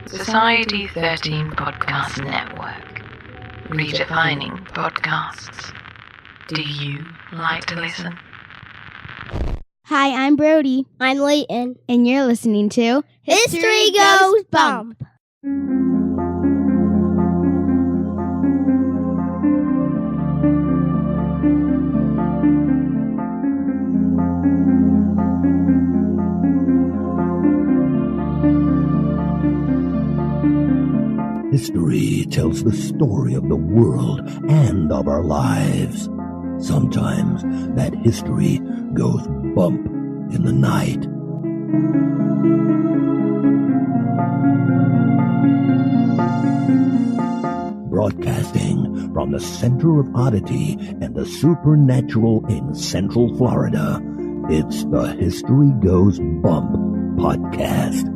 Society 13 Podcast Network. Redefining podcasts. Do you like to listen? Hi, I'm Brody. I'm Leighton. And you're listening to History Goes Bump. History tells the story of the world and of our lives. Sometimes that history goes bump in the night. Broadcasting from the center of oddity and the supernatural in Central Florida, it's the History Goes Bump podcast.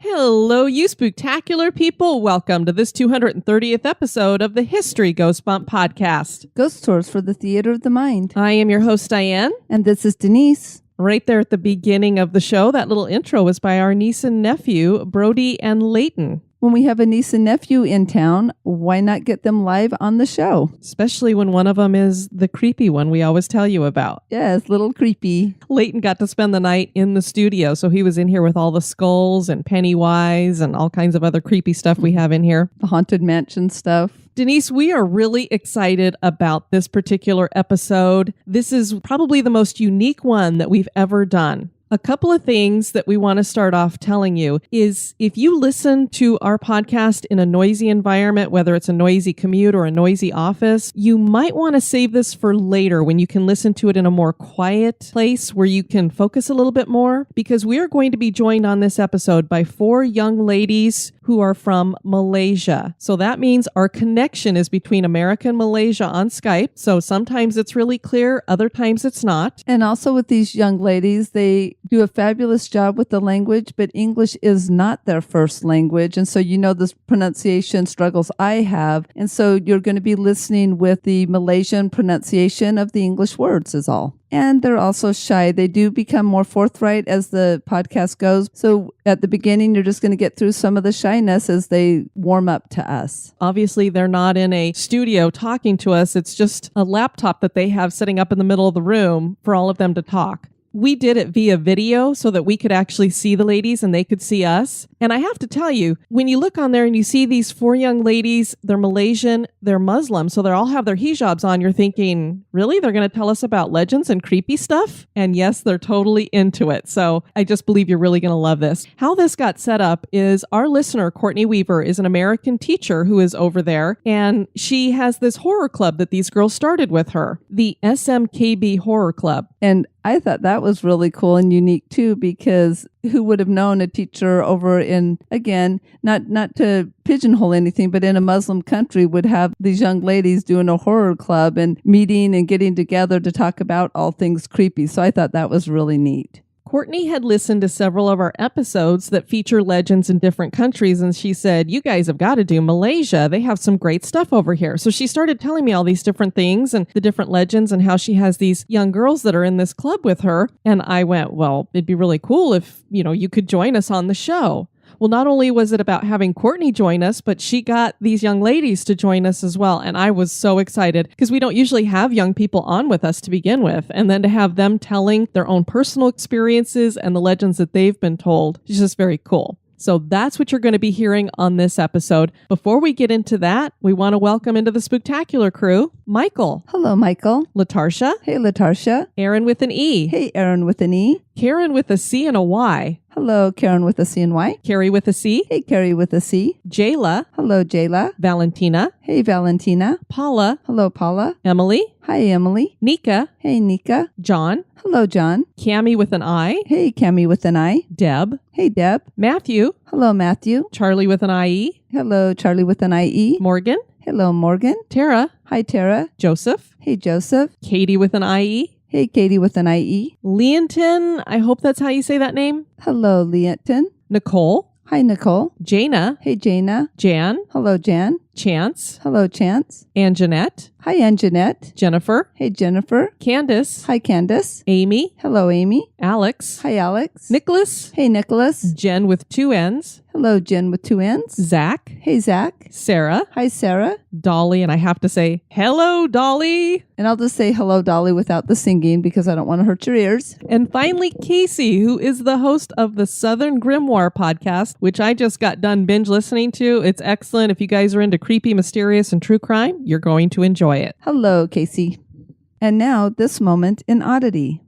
Hello, you spooktacular people. Welcome to this 230th episode of the History Goes Bump podcast. Ghost Tours for the Theater of the Mind. I am your host, Diane. And this is Denise. Right there at the beginning of the show, that little intro was by our niece and nephew, Brody and Leighton. When we have a niece and nephew in town, why not get them live on the show? Especially when one of them is the creepy one we always tell you about. Yes, little creepy. Leighton got to spend the night in the studio, so he was in here with all the skulls and Pennywise and all kinds of other creepy stuff we have in here. The Haunted Mansion stuff. Denise, we are really excited about this particular episode. This is probably the most unique one that we've ever done. A couple of things that we want to start off telling you is if you listen to our podcast in a noisy environment, whether it's a noisy commute or a noisy office, you might want to save this for later when you can listen to it in a more quiet place where you can focus a little bit more, because we are going to be joined on this episode by 4 young ladies who are from Malaysia. So that means our connection is between America and Malaysia on Skype. So sometimes it's really clear, other times it's not. And also with these young ladies, they do a fabulous job with the language, but English is not their first language. And so you know the pronunciation struggles I have. And so you're going to be listening with the Malaysian pronunciation of the English words is all. And they're also shy. They do become more forthright as the podcast goes. So at the beginning, you're just going to get through some of the shyness as they warm up to us. Obviously, they're not in a studio talking to us. It's just a laptop that they have sitting up in the middle of the room for all of them to talk. We did it via video so that we could actually see the ladies and they could see us. And I have to tell you, when you look on there and you see these 4 young ladies, they're Malaysian, they're Muslim, so they all have their hijabs on, you're thinking, really? They're going to tell us about legends and creepy stuff? And yes, they're totally into it. So I just believe you're really going to love this. How this got set up is our listener, Courtney Weaver, is an American teacher who is over there, and she has this horror club that these girls started with her, the SMKB Horror Club. And I thought that was really cool and unique too, because who would have known a teacher over in, again, not to pigeonhole anything, but in a Muslim country would have these young ladies doing a horror club and meeting and getting together to talk about all things creepy. So I thought that was really neat. Courtney had listened to several of our episodes that feature legends in different countries, and she said, you guys have got to do Malaysia. They have some great stuff over here. So she started telling me all these different things and the different legends and how she has these young girls that are in this club with her. And I went, well, it'd be really cool if, you could join us on the show. Well, not only was it about having Courtney join us, but she got these young ladies to join us as well. And I was so excited because we don't usually have young people on with us to begin with. And then to have them telling their own personal experiences and the legends that they've been told is just very cool. So that's what you're going to be hearing on this episode. Before we get into that, we want to welcome into the Spooktacular crew, Michael. Hello, Michael. Latarsha. Hey, Latarsha. Aaron with an E. Hey, Aaron with an E. Karen with a C and a Y. Hello, Karen with a C and Y. Carrie with a C. Hey, Carrie with a C. Jayla. Hello, Jayla. Valentina. Hey, Valentina. Paula. Hello, Paula. Emily. Hi, Emily. Nika. Hey, Nika. John. Hello, John. Cammie with an I. Hey, Cammie with an I. Deb. Hey, Deb. Matthew. Hello, Matthew. Charlie with an IE. Hello, Charlie with an IE. Morgan. Hello, Morgan. Tara. Hi, Tara. Joseph. Hey, Joseph. Katie with an IE. Hey, Katie with an IE. Leonton. I hope that's how you say that name. Hello, Leonton. Nicole. Hi, Nicole. Jana, Hey, Jana. Jan, Hello, Jan. Chance, Hello, Chance. Anjanette, Hi, Anjanette. Jennifer, Hey, Jennifer. Candace, Hi, Candace. Amy, Hello, Amy. Alex, Hi, Alex. Nicholas, Hey, Nicholas. Jen with 2 N's, Hello, Jen with 2 N's. Zach, Hey, Zach. Sarah, Hi, Sarah. Dolly, and I have to say, hello, Dolly. And I'll just say hello, Dolly, without the singing because I don't want to hurt your ears. And finally, Casey, who is the host of the Southern Grimoire podcast, which I just got done binge listening to. It's excellent. If you guys are into creepy, mysterious, and true crime, you're going to enjoy it. Hello, Casey. And now, this moment in Oddity.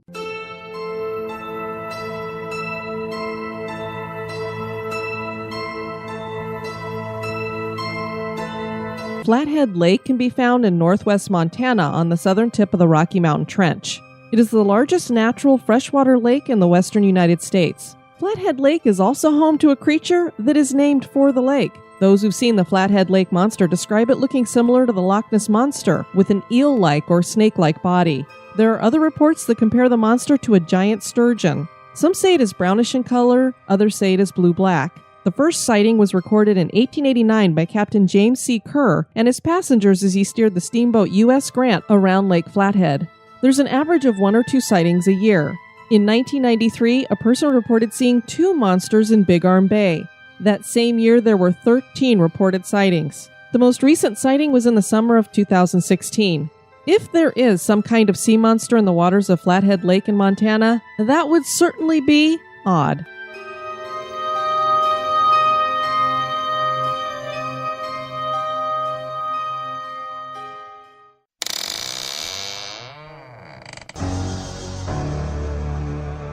Flathead Lake can be found in northwest Montana on the southern tip of the Rocky Mountain Trench. It is the largest natural freshwater lake in the western United States. Flathead Lake is also home to a creature that is named for the lake. Those who've seen the Flathead Lake Monster describe it looking similar to the Loch Ness Monster, with an eel-like or snake-like body. There are other reports that compare the monster to a giant sturgeon. Some say it is brownish in color, others say it is blue-black. The first sighting was recorded in 1889 by Captain James C. Kerr and his passengers as he steered the steamboat U.S. Grant around Lake Flathead. There's an average of 1 or 2 sightings a year. In 1993, a person reported seeing 2 monsters in Big Arm Bay. That same year, there were 13 reported sightings. The most recent sighting was in the summer of 2016. If there is some kind of sea monster in the waters of Flathead Lake in Montana, that would certainly be odd.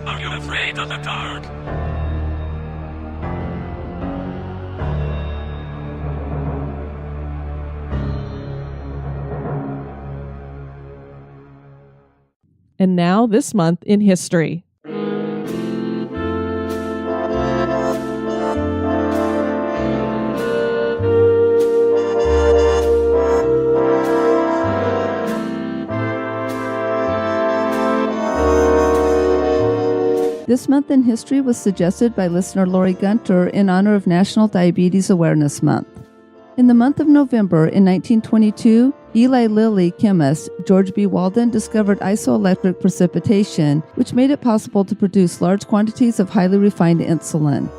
Are you afraid of the dark? And now, this month in history. This month in history was suggested by listener Lori Gunter in honor of National Diabetes Awareness Month. In the month of November in 1922, Eli Lilly chemist George B. Walden discovered isoelectric precipitation, which made it possible to produce large quantities of highly refined insulin.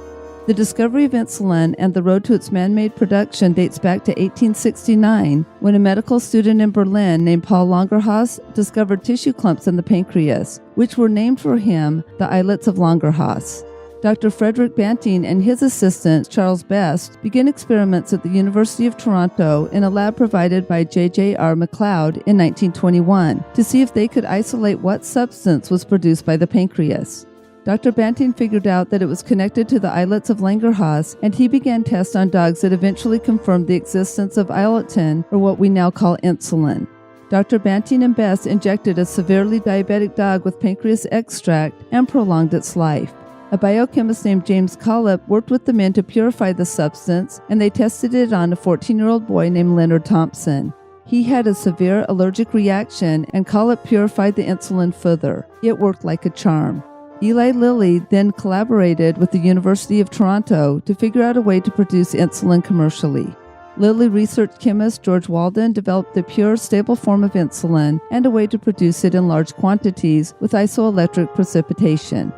The discovery of insulin and the road to its man-made production dates back to 1869, when a medical student in Berlin named Paul Langerhans discovered tissue clumps in the pancreas, which were named for him the islets of Langerhans. Dr. Frederick Banting and his assistant, Charles Best, began experiments at the University of Toronto in a lab provided by J.J.R. MacLeod in 1921 to see if they could isolate what substance was produced by the pancreas. Dr. Banting figured out that it was connected to the islets of Langerhans, and he began tests on dogs that eventually confirmed the existence of iletin, or what we now call insulin. Dr. Banting and Best injected a severely diabetic dog with pancreas extract and prolonged its life. A biochemist named James Collip worked with the men to purify the substance, and they tested it on a 14-year-old boy named Leonard Thompson. He had a severe allergic reaction, and Collip purified the insulin further. It worked like a charm. Eli Lilly then collaborated with the University of Toronto to figure out a way to produce insulin commercially. Lilly research chemist George Walden developed a pure, stable form of insulin and a way to produce it in large quantities with isoelectric precipitation.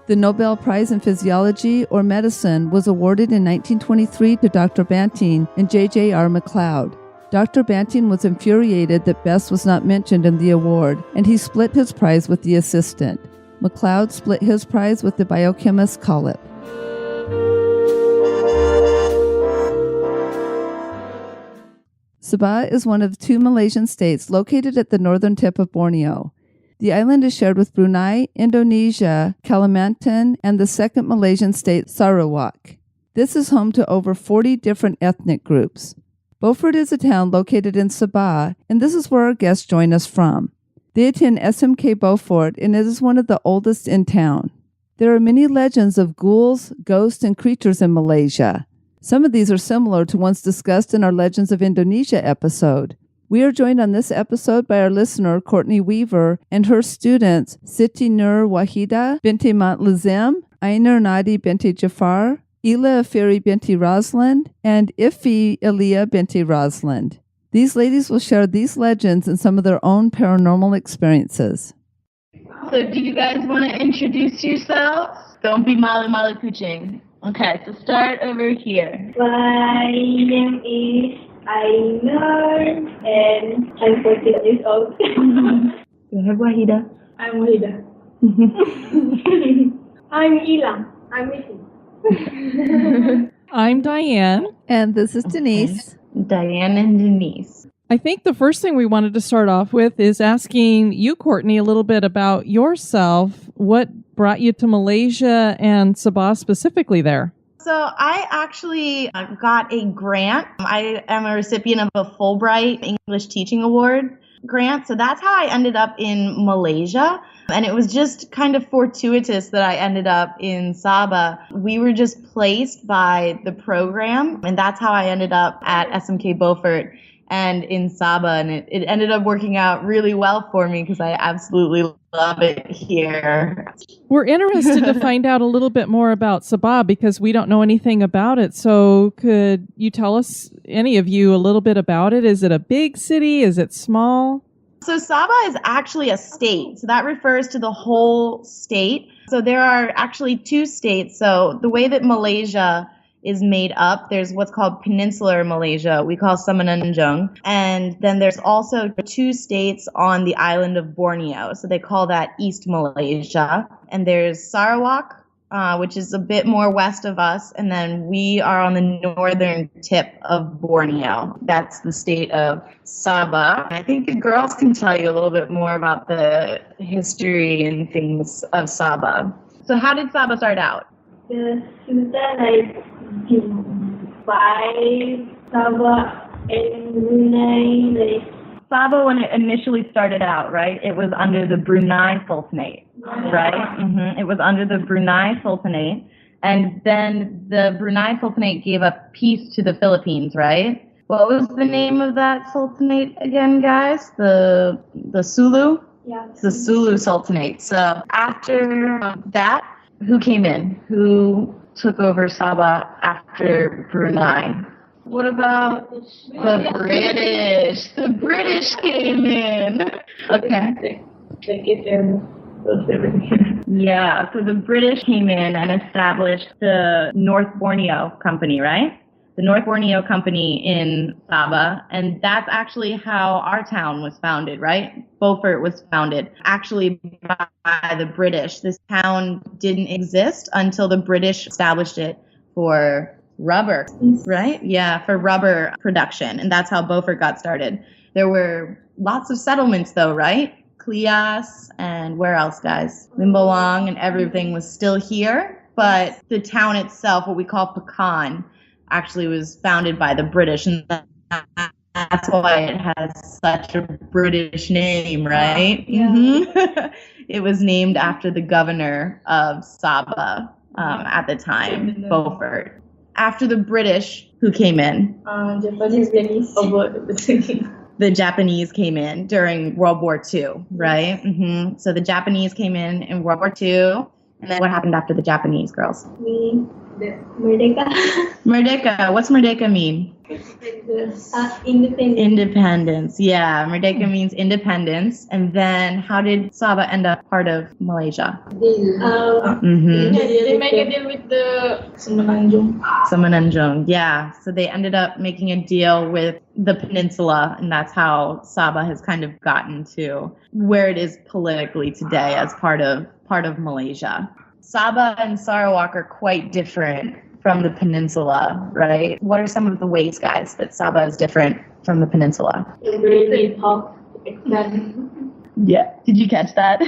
The Nobel Prize in Physiology or Medicine was awarded in 1923 to Dr. Banting and J.J.R. MacLeod. Dr. Banting was infuriated that Best was not mentioned in the award, and he split his prize with the assistant. MacLeod split his prize with the biochemist Collip. Sabah is one of 2 Malaysian states located at the northern tip of Borneo. The island is shared with Brunei, Indonesia, Kalimantan, and the second Malaysian state, Sarawak. This is home to over 40 different ethnic groups. Beaufort is a town located in Sabah, and this is where our guests join us from. They attend SMKBeaufort, and it is one of the oldest in town. There are many legends of ghouls, ghosts, and creatures in Malaysia. Some of these are similar to ones discussed in our Legends of Indonesia episode. We are joined on this episode by our listener, Courtney Weaver, and her students, Siti Waheedah Binti Lazim, Ainur Nadiah Binti Jaafar, Afirah Binti Rozland, and Aleeya Binti Rozland. These ladies will share these legends and some of their own paranormal experiences. So do you guys want to introduce yourselves? Don't be malu kuching. Okay, so start over here. My name is Ainur and I'm 14 years old. Go ahead, Waheedah. I'm Waheedah. I'm Ilang. I'm missing. I'm Diane. And this is Denise. Diane and Denise. I think the first thing we wanted to start off with is asking you, Courtney, a little bit about yourself. What brought you to Malaysia and Sabah specifically there? So I actually got a grant. I am a recipient of a Fulbright English Teaching Award grant. So that's how I ended up in Malaysia. And it was just kind of fortuitous that I ended up in Sabah. We were just placed by the program, and that's how I ended up at SMKBeaufort and in Sabah. And it ended up working out really well for me because I absolutely love it here. We're interested to find out a little bit more about Sabah because we don't know anything about it. So could you tell us, any of you, a little bit about it? Is it a big city? Is it small? So Sabah is actually a state. So that refers to the whole state. So there are actually two states. So the way that Malaysia is made up, there's what's called Peninsular Malaysia, we call Semenanjung. And then there's also two states on the island of Borneo. So they call that East Malaysia. And there's Sarawak, which is a bit more west of us. And then we are on the northern tip of Borneo. That's the state of Sabah. I think the girls can tell you a little bit more about the history and things of Sabah. So how did Sabah start out? The Sultan by Sabah and Brunei. Sabah, when it initially started out, right, it was under the Brunei Sultanate, right? Mm-hmm. It was under the Brunei Sultanate. And then the Brunei Sultanate gave up peace to the Philippines, right? What was the name of that Sultanate again, guys? The Sulu? Yeah. The Sulu Sultanate. So after that, who came in? Who took over Sabah after Brunei? What about the British? The British came in. Okay. Yeah, so the British came in and established the North Borneo Company, right? The North Borneo Company in Sabah, and that's actually how our town was founded, right? Beaufort was founded actually by the British. This town didn't exist until the British established it for rubber, right? Yeah, for rubber production, and that's how Beaufort got started. There were lots of settlements though, right? Klias and where else, guys? Limboang, and everything was still here, but the town itself, what we call Pekan, actually was founded by the British, and that's why it has such a British name, right? Yeah. Mm-hmm. It was named after the governor of Sabah at the time, Beaufort. After the British, who came in? The Japanese came in during World War II, right? Mm-hmm. So the Japanese came in World War II, and then what happened after the Japanese, girls? Merdeka. Merdeka. What's Merdeka mean? Independence. Independence. Yeah, Merdeka means independence. And then how did Sabah end up part of Malaysia? They make a deal with the Semenanjung. Semenanjung. Yeah. So they ended up making a deal with the peninsula, and that's how Sabah has kind of gotten to where it is politically today as part of Malaysia. Sabah and Sarawak are quite different from the peninsula, right? What are some of the ways, guys, that Sabah is different from the peninsula? They talk. Yeah. Did you catch that?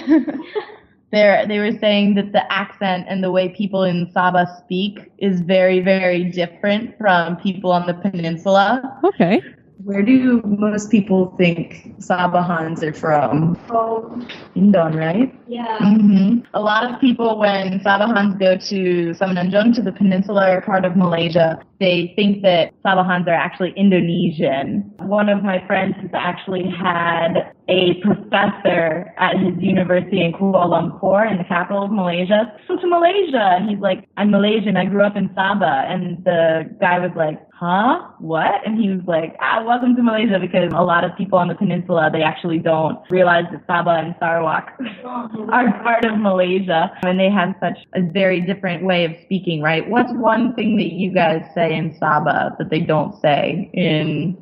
They were saying that the accent and the way people in Sabah speak is very, very different from people on the peninsula. Okay. Where do most people think Sabahans are from? From Indon, right? yeah. Mm-hmm. A lot of people, when Sabahans go to Semenanjung, to the peninsular part of Malaysia, they think that Sabahans are actually Indonesian. One of my friends has actually had a professor at his university in Kuala Lumpur, in the capital of Malaysia. Welcome to Malaysia. And he's like, I'm Malaysian. I grew up in Sabah. And the guy was like, huh? What? And he was like, welcome to Malaysia, because a lot of people on the peninsula, they actually don't realize that Sabah and Sarawak are part of Malaysia. And they have such a very different way of speaking, right? What's one thing that you guys say in Sabah that they don't say in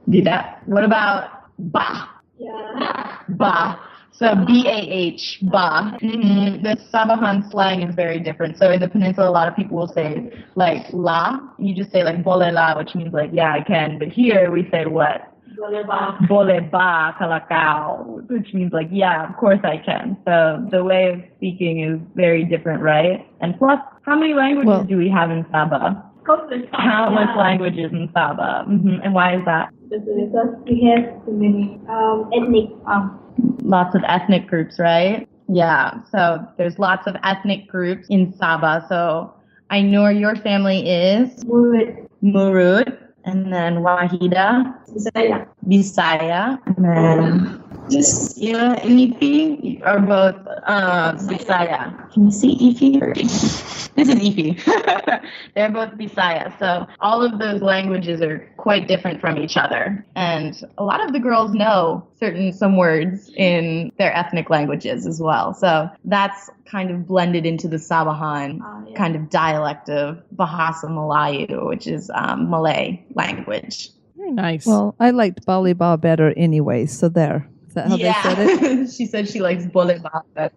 Vida? What about ba? Yeah. Ba. So B-A-H, ba. Mm-hmm. The Sabahan slang is very different. So in the peninsula, a lot of people will say like la. You just say like boleh la, which means like, yeah, I can. But here we say what? Boleh ba. Boleh ba kalau kau, which means like, yeah, of course I can. So the way of speaking is very different, right? And plus, how many languages do we have in Sabah? Countless languages in Sabah. Mm-hmm. And why is that? Because we have too many ethnic. Lots of ethnic groups, right? Yeah. So there's lots of ethnic groups in Sabah. So Ainur, your family is Murud, and then Waheedah, Bisaya, and then Ifi are both Bisaya. Can you see Ifi? This is Ifi. They're both Bisaya. So all of those languages are quite different from each other. And a lot of the girls know some words in their ethnic languages as well. So that's kind of blended into the Sabahan kind of dialect of Bahasa Melayu, which is Malay language. Very nice. Well, I liked Bali Ba better anyway, so there. Is that how they said it? She said she likes Boleh Ba better.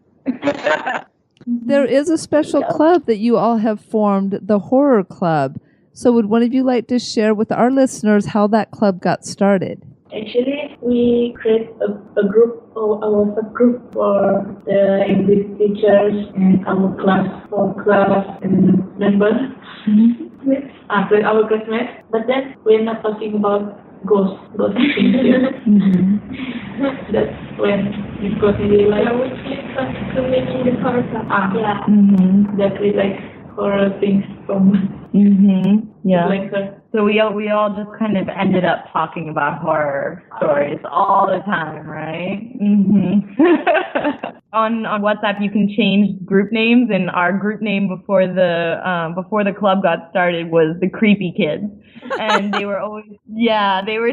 There is a special club that you all have formed, the Horror Club. So would one of you like to share with our listeners how that club got started? Actually, we create a group, or our subgroup for the English teachers and our class and members, with our classmates. But then we're not talking about ghosts things here. That's when we got really like. Yeah, we started to making the horror club. That we like horror things from. Yeah. Like her. So we all just kind of ended up talking about horror stories all the time, right? On WhatsApp, you can change group names, and our group name before the club got started was the Creepy Kids, and they were always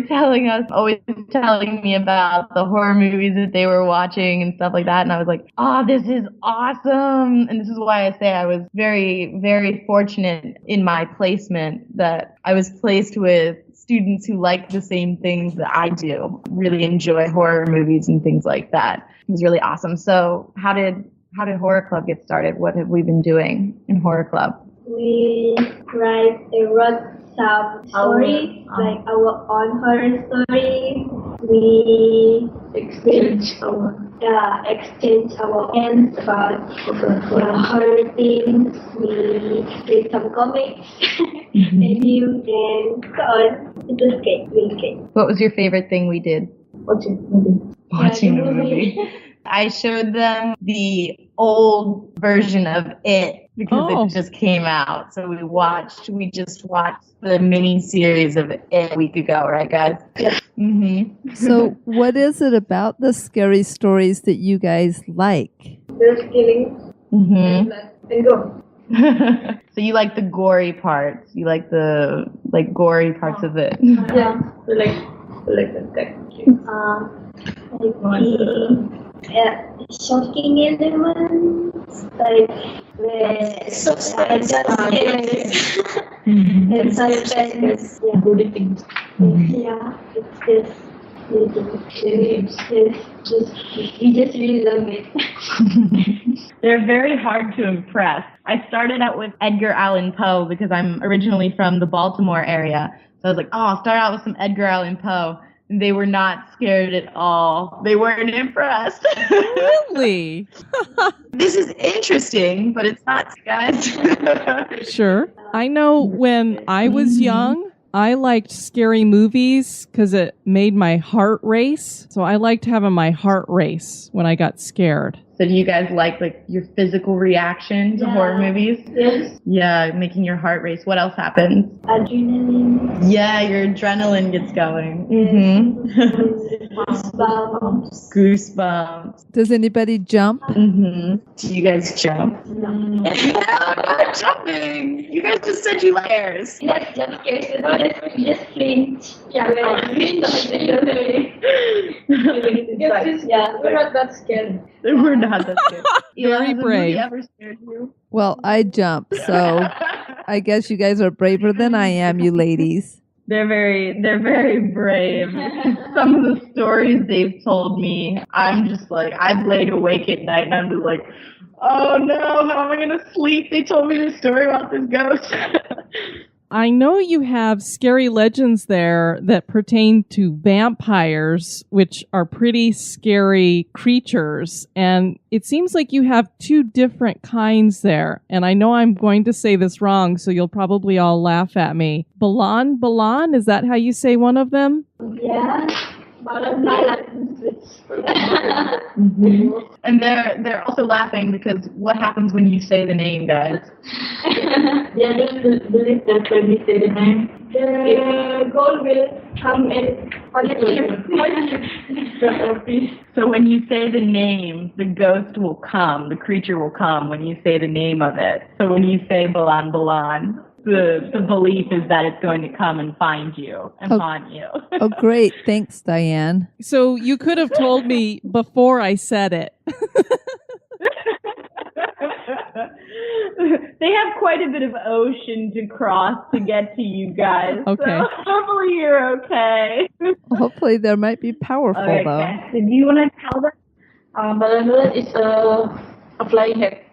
telling me about the horror movies that they were watching and stuff like that, and I was like, this is awesome, and this is why I say I was very, very fortunate in my placement that I was placed with students who like the same things that I do, really enjoy horror movies and things like that. It was really awesome. So how did Horror Club get started? What have we been doing in Horror Club? We wrote some stories, like our own horror story. We exchange our ends about horror things. We read some comics, review, and so on. It was great. What was your favorite thing we did? Watching the movie. I showed them the old version of It because it just came out. So we just watched the mini series of It a week ago, right, guys? Yeah. So what is it about the scary stories that you guys like? There's killing and go. So you like the gory parts? You like the gory parts of it? Yeah, we like that. Shocking elements, like suspense and suspense. Good things. Yeah, it's we just really love it. They're very hard to impress. I started out with Edgar Allan Poe because I'm originally from the Baltimore area. So I was like, I'll start out with some Edgar Allan Poe. And they were not scared at all. They weren't impressed. Really? This is interesting, but it's not, guys. Sure. I know when I was young, I liked scary movies because it made my heart race. So I liked having my heart race when I got scared. So do you guys like your physical reaction to horror movies? Yes. Yeah, making your heart race. What else happens? Adrenaline. Yeah, your adrenaline gets going. Mm-hmm. Goosebumps. Does anybody jump? Mm-hmm. Do you guys jump? No, not jumping. You guys just said you like scares. Yes, jump scares. Just flinch. Yeah, yeah, we're not that scared. We're not that scared. Very Has a brave. movie ever scared you? Well, I jump, so I guess you guys are braver than I am, you ladies. They're very brave. Some of the stories they've told me, I'm just like, I've laid awake at night and I'm just like, oh no, how am I gonna sleep? They told me this story about this ghost. I know you have scary legends there that pertain to vampires, which are pretty scary creatures. And it seems like you have two different kinds there. And I know I'm going to say this wrong, so you'll probably all laugh at me. Balan, is that how you say one of them? Yeah. And they're also laughing because what happens when you say the name, guys? Yeah, just believe that when we say the name, the goal will come and So when you say the name, the ghost will come, the creature will come when you say the name of it. So when you say Balan, the belief is that it's going to come and find you and haunt you. Oh, great. Thanks, Diane. So you could have told me before I said it. They have quite a bit of ocean to cross to get to you guys. Okay. So hopefully you're okay. Hopefully there might be powerful, though. So do you want to tell them? Balan is a flying head.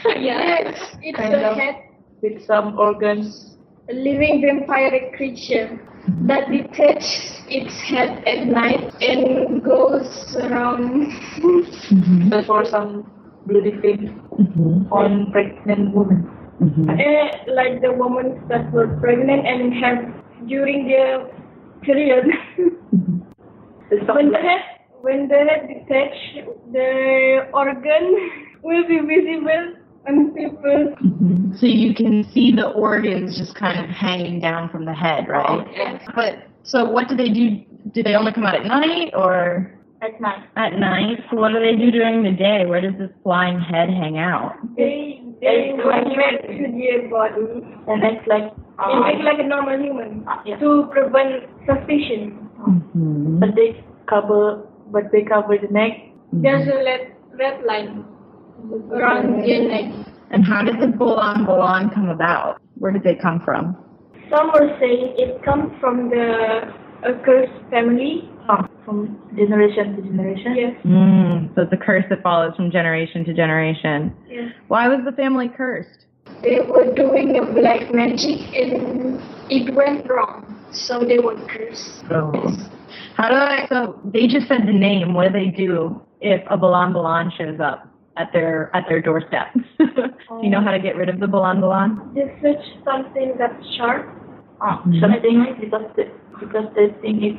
Yes, it's Kind a of. head with some organs. A living vampire creature that detaches its head at night and goes around for some bloody things on pregnant women. Like the women that were pregnant and have during their period. When the head detached, the organ will be visible on people. So you can see the organs just kind of hanging down from the head, right? Yes. But so what do they do? Do they only come out at night or? At night. At night? So what do they do during the day? Where does this flying head hang out? They migrate to their body and act like a normal human to prevent suspicion. But they cover the neck. There's a red line around their neck. And how did the Balan come about? Where did they come from? Some are saying it comes from the cursed family. From generation to generation. Yes. So it's a curse that follows from generation to generation. Yes. Why was the family cursed? They were doing a black magic and it went wrong. So they were cursed. So they just said the name. What do they do if a Balan shows up at their doorstep? Do you know how to get rid of the Balan? They search something that's sharp. Something because they think it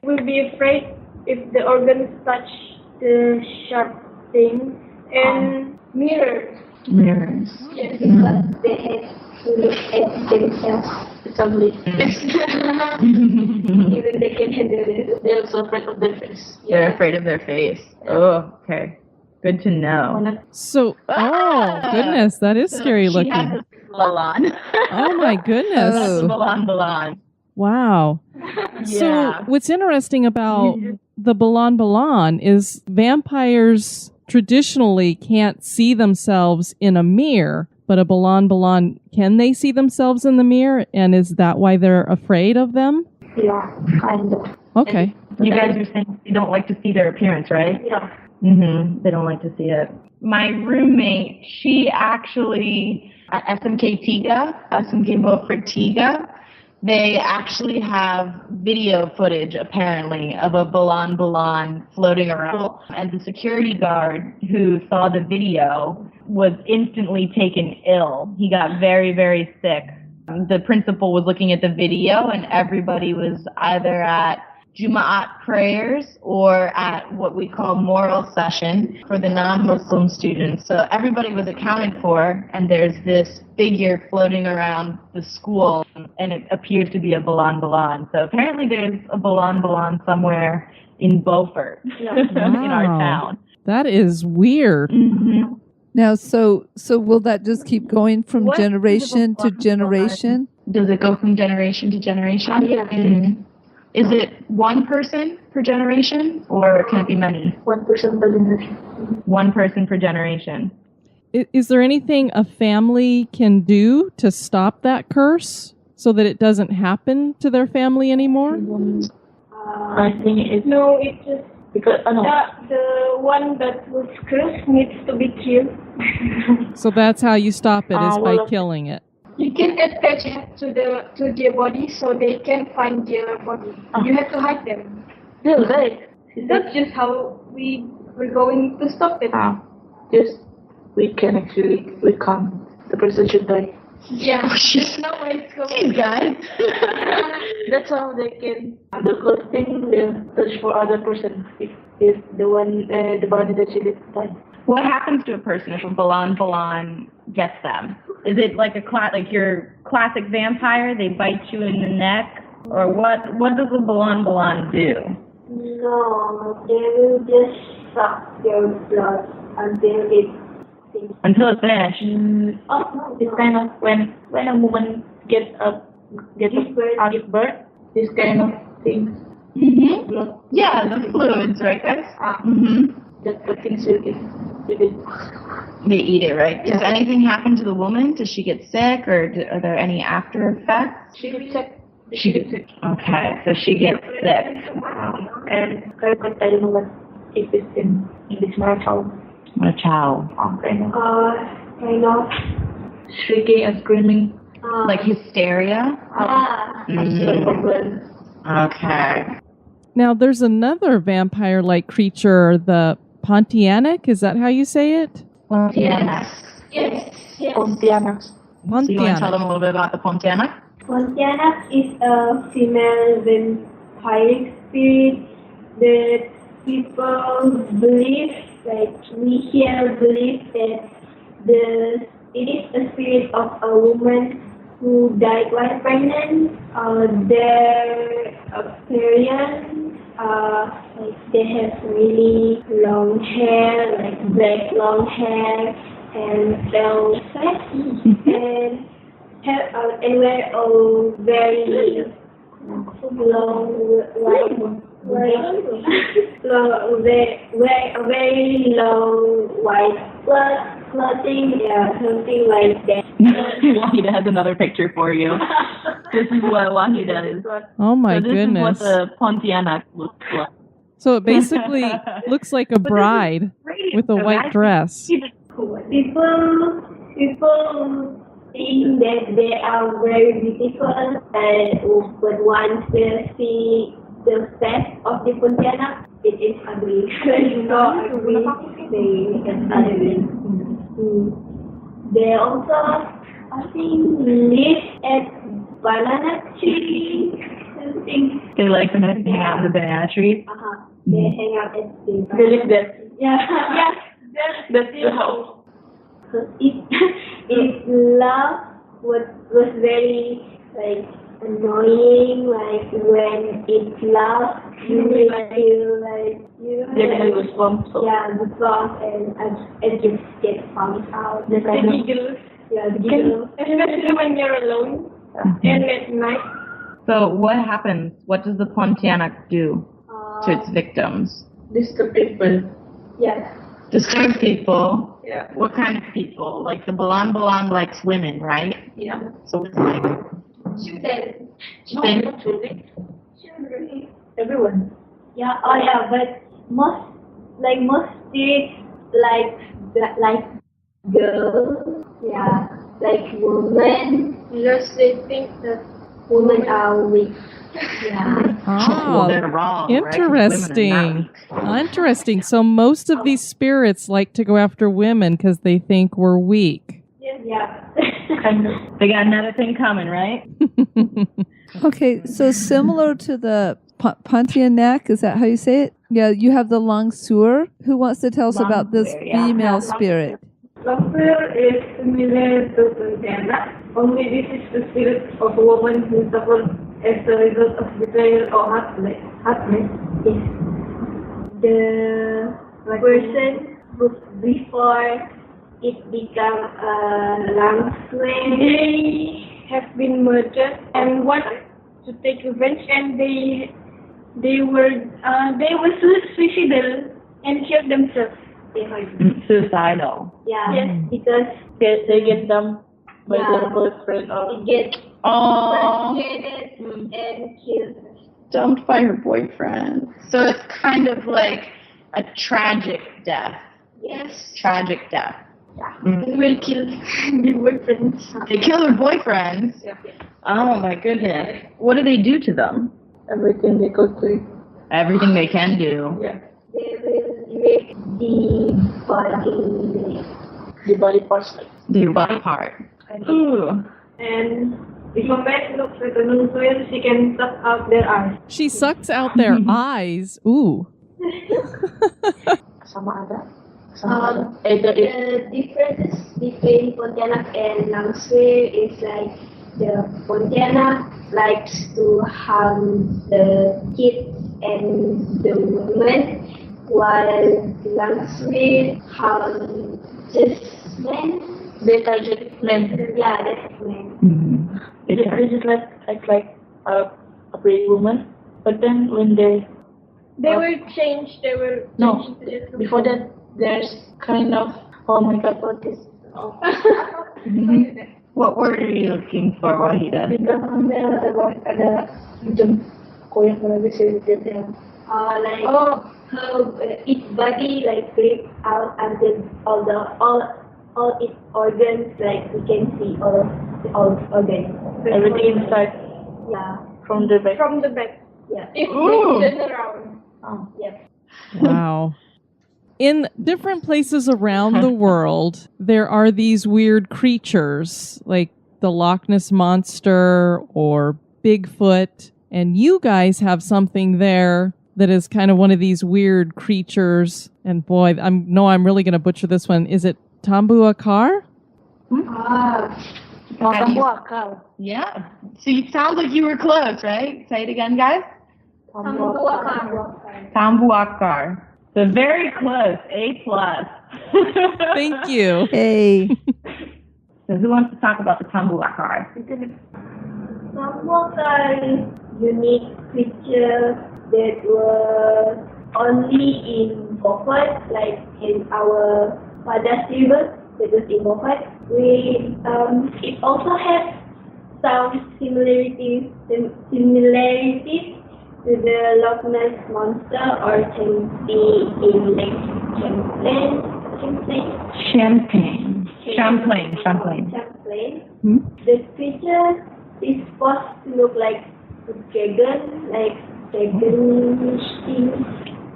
will be afraid if the organs touch the sharp thing and mirrors. Yes, because they have to look at themselves. It's ugly. Even they can handle it. They're also afraid of their face. They're afraid of their face. Oh, okay. Good to know. So, oh, goodness, that is scary looking. She has a Balan. Oh, my goodness. That's the Balan. Wow. So what's interesting about the Balan is vampires traditionally can't see themselves in a mirror, but a Balan, can they see themselves in the mirror? And is that why they're afraid of them? Yeah, kind of. Okay. You guys are saying you don't like to see their appearance, right? Yeah. They don't like to see it. My roommate, she actually, at SMKBeaufort, they actually have video footage, apparently, of a Balan floating around. And the security guard who saw the video was instantly taken ill. He got very, very sick. The principal was looking at the video, and everybody was either at Jum'at prayers or at what we call moral session for the non-Muslim students. So everybody was accounted for, and there's this figure floating around the school, and it appears to be a balan. So apparently there's a balan somewhere in Beaufort, in our town. That is weird. Mm-hmm. Now, so will that just keep going from generation to generation? Does it go from generation to generation? Yeah. Mm-hmm. Is it one person per generation, or can it be many? One person per generation. One person per generation. Is there anything a family can do to stop that curse so that it doesn't happen to their family anymore? I think it's no, it's just because the one that was cursed needs to be killed. So that's how you stop it, is by killing it. You can attach it to their body so they can find their body. You have to hide them. Right. That's just how we're going to stop it. Just we can't. The person should die. Yeah, there's no way it's going. Guys. That's how they can. The good thing will search for other person if the one the body that she did die. What happens to a person if a balan gets them? Is it like your classic vampire? They bite you in the neck, or what? What does a balan do? No, they will just suck your blood until it's finished. Until it's finished. No, it's kind of when a woman gets out birth, this kind of thing. Mm-hmm. Blood. Yeah, the fluids, right, guys? Mm-hmm. That the things will get. They eat it, right? Does anything happen to the woman? Does she get sick, or are there any after effects? She gets sick. Okay, so she gets sick. And I don't know what it is in English. Chow. Kind of shrieking and screaming. Like hysteria? Okay. Now, there's another vampire-like creature, the Pontianak. Is that how you say it? Yes. Pontianak. So you want to tell them a little bit about the Pontianak? Pontianak is a female vampiric spirit that people believe, like we here believe that it is a spirit of a woman who died while pregnant. Their appearance, like they have really long hair, like black long hair and long face, and wear a very long white clothing, something like that. Waheedah has another picture for you. This is what Waheedah is. Oh my this goodness. This is what the Pontianak looks like. So it basically looks like a bride with a white dress. People think that they are very beautiful, but once they see the face of the Pontianak, it is ugly. They also, I think, live at banana tree. Something. They like to hang out in the banana tree. They hang out at the. They live there. Yeah. That's the house. Its love was very annoying. Like when it laughs, you will feel like the goosebumps and just get pumped out. The giggles. Yeah, the giggles. Especially when you're alone and at night. So what happens? What does the Pontianak do to its victims? Disturb people. Yes. Disturb people. Yeah. What kind of people? Like the balan likes women, right? Yeah. So it's like Children. Everyone. Yeah. Oh yeah, but most spirits like girls. Yeah. Like women. Because they think that Women are weak. Yeah. Well, they're wrong. Interesting. Right? Interesting. So most of these spirits like to go after women because they think we're weak. Yeah. They got another thing coming, right? Okay, so similar to the Pontianak, is that how you say it? Yeah, you have the Langsur. Who wants to tell us about this female spirit? Langsur is similar to Pontianak, only this is the spirit of a woman who suffered as a result of betrayal or heartbreak. Yes. The person who before it become a Langsur, they have been murdered and want to take revenge, and they were suicidal and killed themselves. Suicidal. Yeah. Yes, because They get dumped by their boyfriend or it gets frustrated and killed. Dumped by her boyfriend. So it's kind of like a tragic death. Yes. Tragic death. Yeah. They will kill the boyfriends. They kill their boyfriends? Yeah. Oh my goodness. What do they do to them? everything they could do. Everything they can do. Yeah. They will rip The body parts. The body part. Ooh. And if a man looks at a newspaper, she can suck out their eyes. She sucks out their eyes. Ooh. Sama ada. The difference between Pontianak and Langsui is like the Pontianak likes to harm the kids and the women, while Langsui harm just men. They target men. Yeah, that's men. Mm-hmm. They just like a brave woman, but then when they will change. They will no change into different before that there's kind of oh my god what is What word are you looking for, Waheedah? di belakang ada macam koyak mana bisa dia Her its body like ripped out until all its organs, like we can see all organs. everything inside Yeah. from the back. from the back. Yeah. If Ooh. they turn around. Yeah. Wow. In different places around the world, there are these weird creatures like the Loch Ness Monster or Bigfoot. And you guys have something there that is kind of one of these weird creatures. And boy, I'm really going to butcher this one. Is it Tambuakar? Tambuakar. Yeah. So it sounds like you were close, right? Say it again, guys. Tambuakar. So very close. A+. Thank you. Hey. So who wants to talk about the Tambuakar? Tambuakar unique creature that were only in Beaufort, like in our Waheedah River, that was in Beaufort. It also has some similarities to the Loch Ness Monster, or can be in like Champlain. The creature is supposed to look like a dragon, like dragonish things.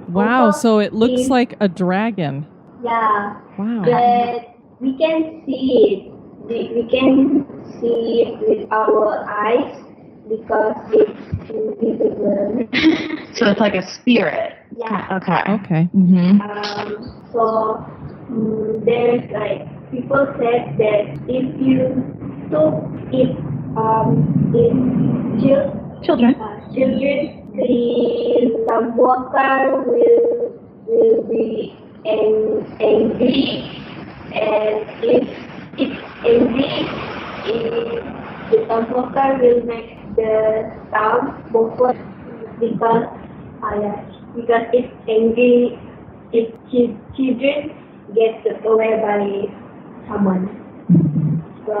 Wow, Also, so it looks like a dragon. Yeah, Wow. but we can see it. We can see it with our eyes because it's invisible. So it's like a spirit. Yeah. Okay. Okay. Mm-hmm. There's like people said that if you took it Children. the Tambuakar will be angry, and if it's angry, the Tambuakar will make the town Beaufort because it's angry. If children get away by someone. So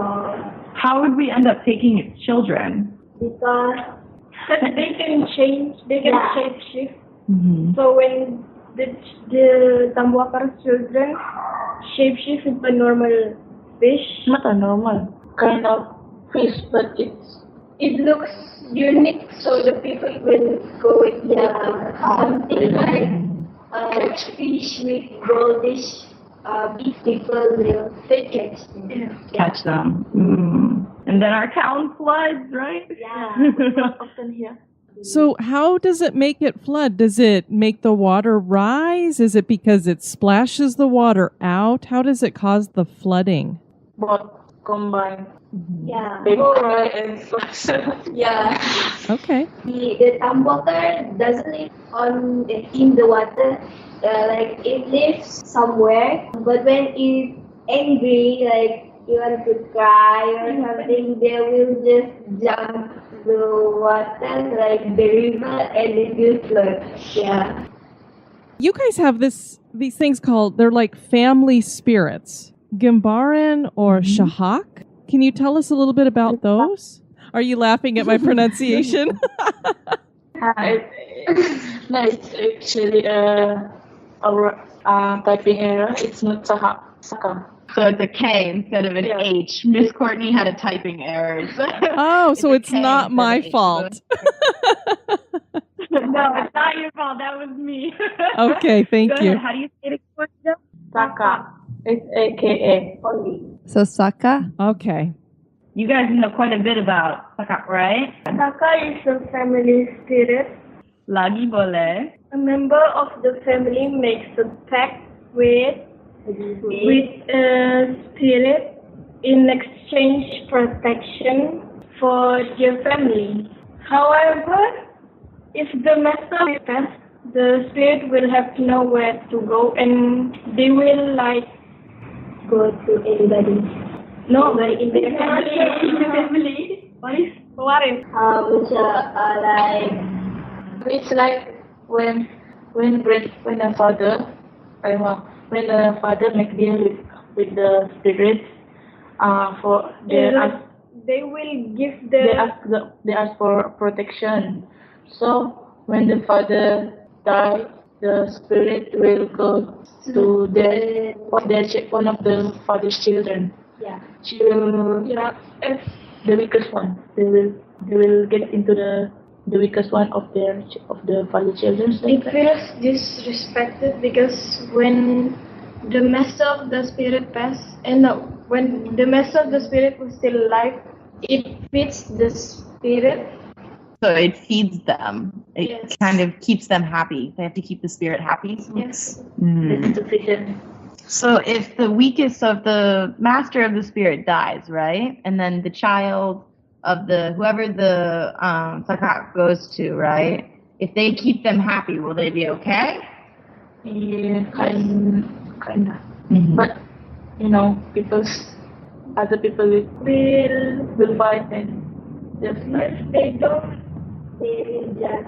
How would we end up taking its children? because They can change. They can Yeah. shape shift. Mm-hmm. So when the Tambuakar children shape shift into a normal fish, Not a normal kind of fish, but it looks unique. So the people will go with something like fish with goldish people will catch them. Catch them. Mm. And then our town floods, right? Yeah. often here. So how does it make it flood? Does it make the water rise? Is it because it splashes the water out? How does it cause the flooding? Both combined. Yeah. They cry and flash. Yeah. Okay. The water doesn't live in the water. Like it lives somewhere. But when it's angry, like you want to cry or something, they will just jump the water like the river and it will flood. Yeah. You guys have these things called, they're like family spirits. Gimbaran or Shahak? Can you tell us a little bit about those? Are you laughing at my pronunciation? No, it's actually our typing error. It's not Saka. So it's a K instead of an H. Miss Courtney had a typing error. Oh, so it's not my fault. No, it's not your fault. That was me. Okay, thank Go you. ahead. How do you say it? Saka. Saka. So Saka? Okay. You guys know quite a bit about Saka, right? Saka is a family spirit. Lagi boleh. A member of the family makes a pact with a spirit in exchange protection for their family. However, if the master passes, the spirit will have nowhere to go and they will go to anybody. No, but in the family. In the family. What is? It's like when the father make deal with the spirits, for they will give they ask for protection. So when the father dies, the spirit will go to one of the father's children. Yeah. She will it's the weakest one. They will get into the weakest one of the father's children. It feels disrespected because when the master of the spirit passed, when the master of the spirit was still alive, it feeds the spirit. So it feeds them. It kind of keeps them happy. They have to keep the spirit happy. Yes. So if the weakest of the master of the spirit dies, right, and then the child of whoever the Sakak goes to, right, if they keep them happy, will they be okay? Yeah, kinda. But other people will fight and just they don't. They will just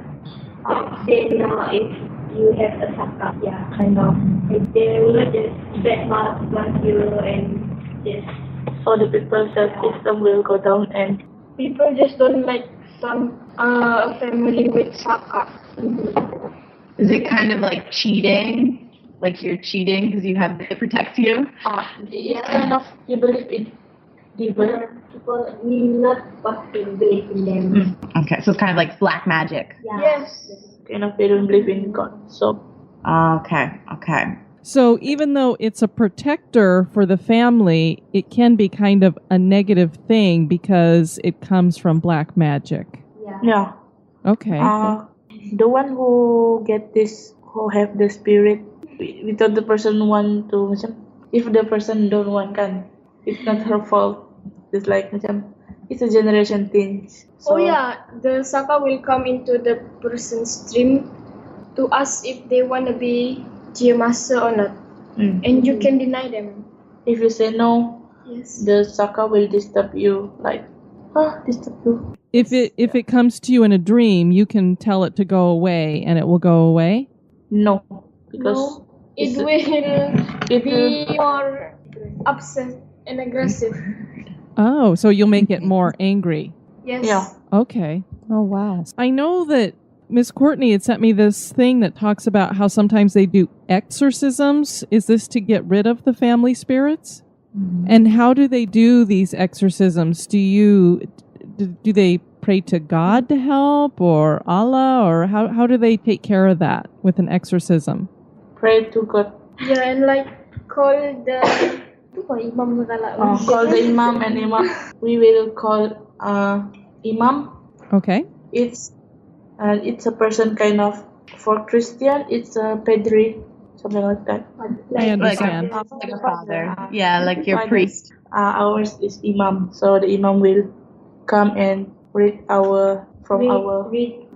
they know if you have a Sakak, kind of. They will just badmouth you and just. So the people's system will go down and people just don't like some family with Sakak. Is it kind of like cheating? Like you're cheating because you have it protects you? It's kind of, you believe in devil. People will not believe in them. Okay, so it's kind of like black magic. Yeah. Yes. Kind of, they don't believe in God. So. Okay. So even though it's a protector for the family, it can be kind of a negative thing because it comes from black magic. Yeah. Okay. The one who get this, who have the spirit, without the person want to, if the person don't want, it's not her fault. It's like, it's a generation thing. So, the Saka will come into the person's dream to ask if they want to be their master or not. And you can deny them. If you say no, the Saka will disturb you, disturb you. If it comes to you in a dream, you can tell it to go away and it will go away? No, because it will be more upset and aggressive. Oh, so you'll make it more angry. Yes. Yeah. Okay. Oh, wow. I know that Miss Courtney had sent me this thing that talks about how sometimes they do exorcisms. Is this to get rid of the family spirits? Mm-hmm. And how do they do these exorcisms? Do they pray to God to help, or Allah, or how do they take care of that with an exorcism? Pray to God. Yeah, and call the imam. Call the imam and imam. We will call imam. Okay. It's and it's a person kind of, for Christian, it's a padre, something like that. I understand. Like a father. Yeah, like your priest. Ours is imam, so the imam will come and read our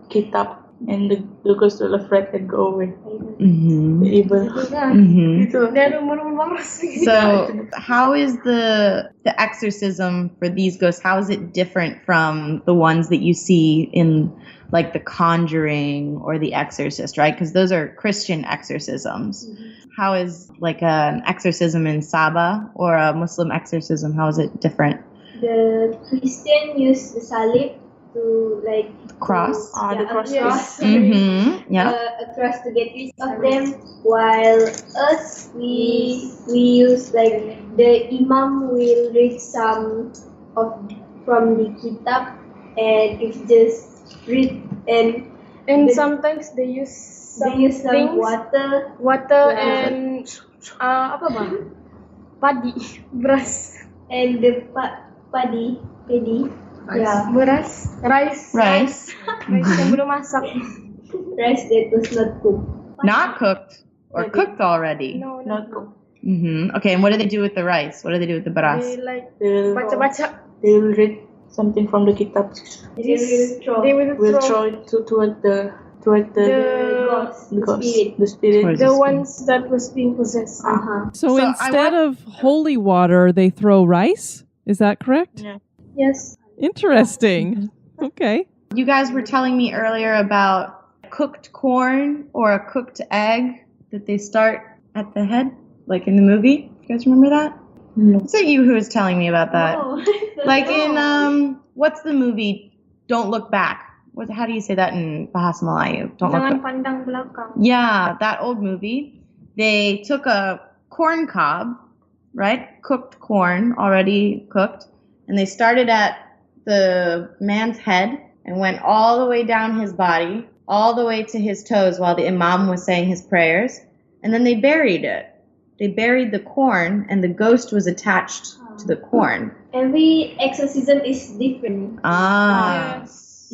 kitab, and the ghost will afraid and go away. Mm-hmm. The evil. Mm-hmm. So, how is the exorcism for these ghosts? How is it different from the ones that you see in like The Conjuring or The Exorcist, right? Because those are Christian exorcisms. Mm-hmm. How is like an exorcism in Sabah or a Muslim exorcism? How is it different? The Christian use the salib to like cross. The cross. Mm-hmm. Yeah. A cross to get rid of them. While us, we use like the imam will read some from the kitab, and it's just read and sometimes they use some water and apa bang? Padi, beras, and the padi. Yeah. Beras, rice yang belum masak. Rice that was not cooked. Not cooked or cooked already. No, not cooked. Mm-hmm. Okay, and what do they do with the rice? What do they do with the beras? They like baca-baca. They will read something from the kitab. They will throw it toward the spirit. The ones that was being possessed. So instead of holy water, they throw rice? Is that correct? Yeah. Yes. Interesting. Okay. You guys were telling me earlier about cooked corn or a cooked egg that they start at the head, like in the movie. You guys remember that? No. Is it you who was telling me about that? No. Like in what's the movie? Don't Look Back. How do you say that in Bahasa Melayu? Don't look Jangan back. pandang belakang. Yeah, that old movie. They took a corn cob, right? Cooked corn, already cooked, and they started at the man's head and went all the way down his body, all the way to his toes while the imam was saying his prayers, and then they buried it. They buried the corn, and the ghost was attached to the corn. Every exorcism is different.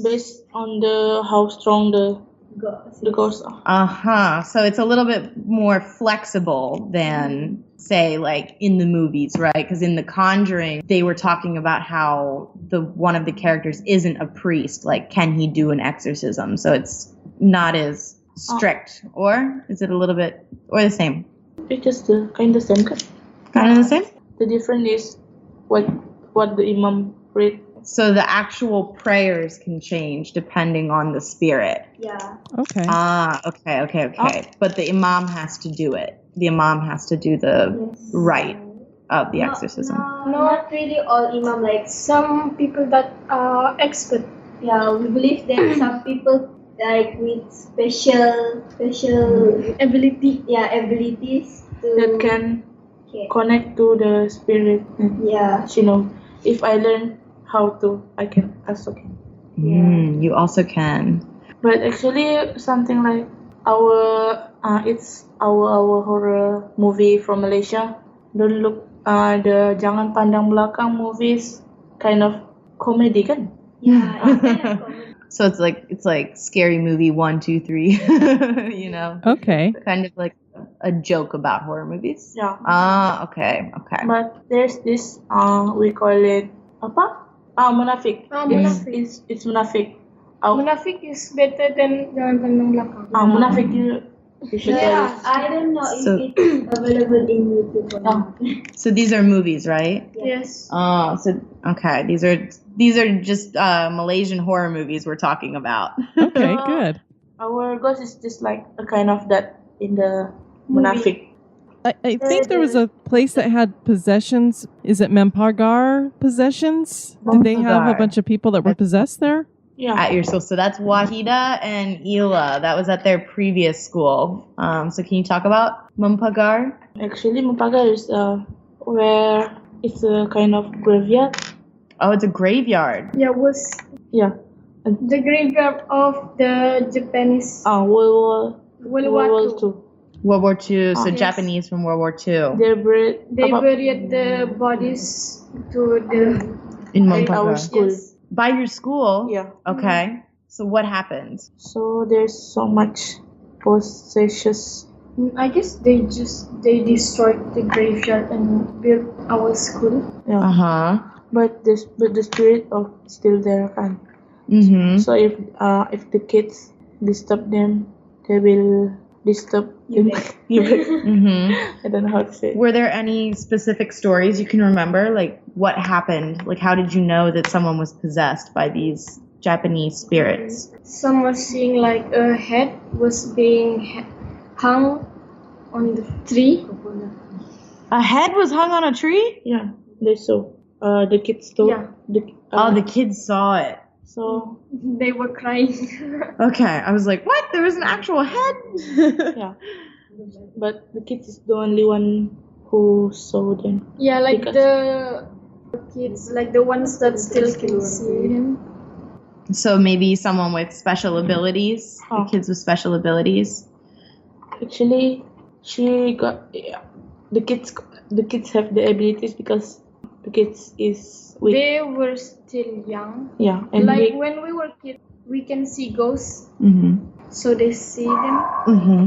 Based on how strong the ghosts are. So it's a little bit more flexible than, say, like in the movies, right? Because in The Conjuring, they were talking about how one of the characters isn't a priest. Like, can he do an exorcism? So it's not as strict. Or is it a little bit, or the same? It's just kind of the same. Kind of the same? The difference is what the imam read. So the actual prayers can change depending on the spirit. Yeah. Okay. Okay. But the imam has to do it. The imam has to do the rite of the exorcism. Not really all imam. Like Some people that are expert. Yeah, we believe that some people like with special ability. Yeah, abilities that can connect to the spirit. Yeah. If I learn how to, I can also can. You also can. But actually, something like it's our horror movie from Malaysia. Don't look the Jangan Pandang Belakang movies, kind of comedy kan? Yeah. So it's like Scary Movie 1, 2, 3. Okay. Kind of like a joke about horror movies. Yeah. Okay. But there's this we call it apa? Munafik. It's munafik. Munafik is better than Jangan Pandang Belakang. Munafik you should tell it. I don't know if it's available in YouTube or not. So these are movies, right? Yes. Okay. These are just Malaysian horror movies we're talking about. Okay, good. Our ghost is just like a kind of that in the munafik. I think there was a place that had possessions. Is it Mempagar possessions? Did they have a bunch of people that were possessed there? Yeah. At your school. So that's Waheedah and Aleeya. That was at their previous school. So can you talk about Mempagar? Actually, Mempagar is where it's a kind of graveyard. Oh, it's a graveyard. Yeah, the graveyard of the Japanese World War II. World War II, so yes. Japanese from World War II. They buried the bodies to in our school. Yes. By your school? Yeah. Okay. So what happened? So there's so much possessions. I guess they destroyed the graveyard and built our school. Yeah. Uh-huh. But the spirit of still there kan. Mm-hmm. So if the kids disturb them, they will disturb you back. Mm-hmm. I don't know how to say it. Were there any specific stories you can remember? Like, what happened? Like, how did you know that someone was possessed by these Japanese spirits? Some were seeing like a head was being hung on the tree. A head was hung on a tree? Yeah, they saw. The kids told. Yeah. The kids saw it. So They were crying. Okay, I was like, what? There was an actual head? yeah, but the kids is the only one who saw them. Yeah, like Because- the kids, like the ones that still can see him. So maybe someone with special abilities? The kids with special abilities? Actually, she got the kids. The kids have the abilities because the kids is weak. They were still young. Yeah, and Like weak. when we were kids, we can see ghosts, Mm-hmm. so they see them. Mm-hmm.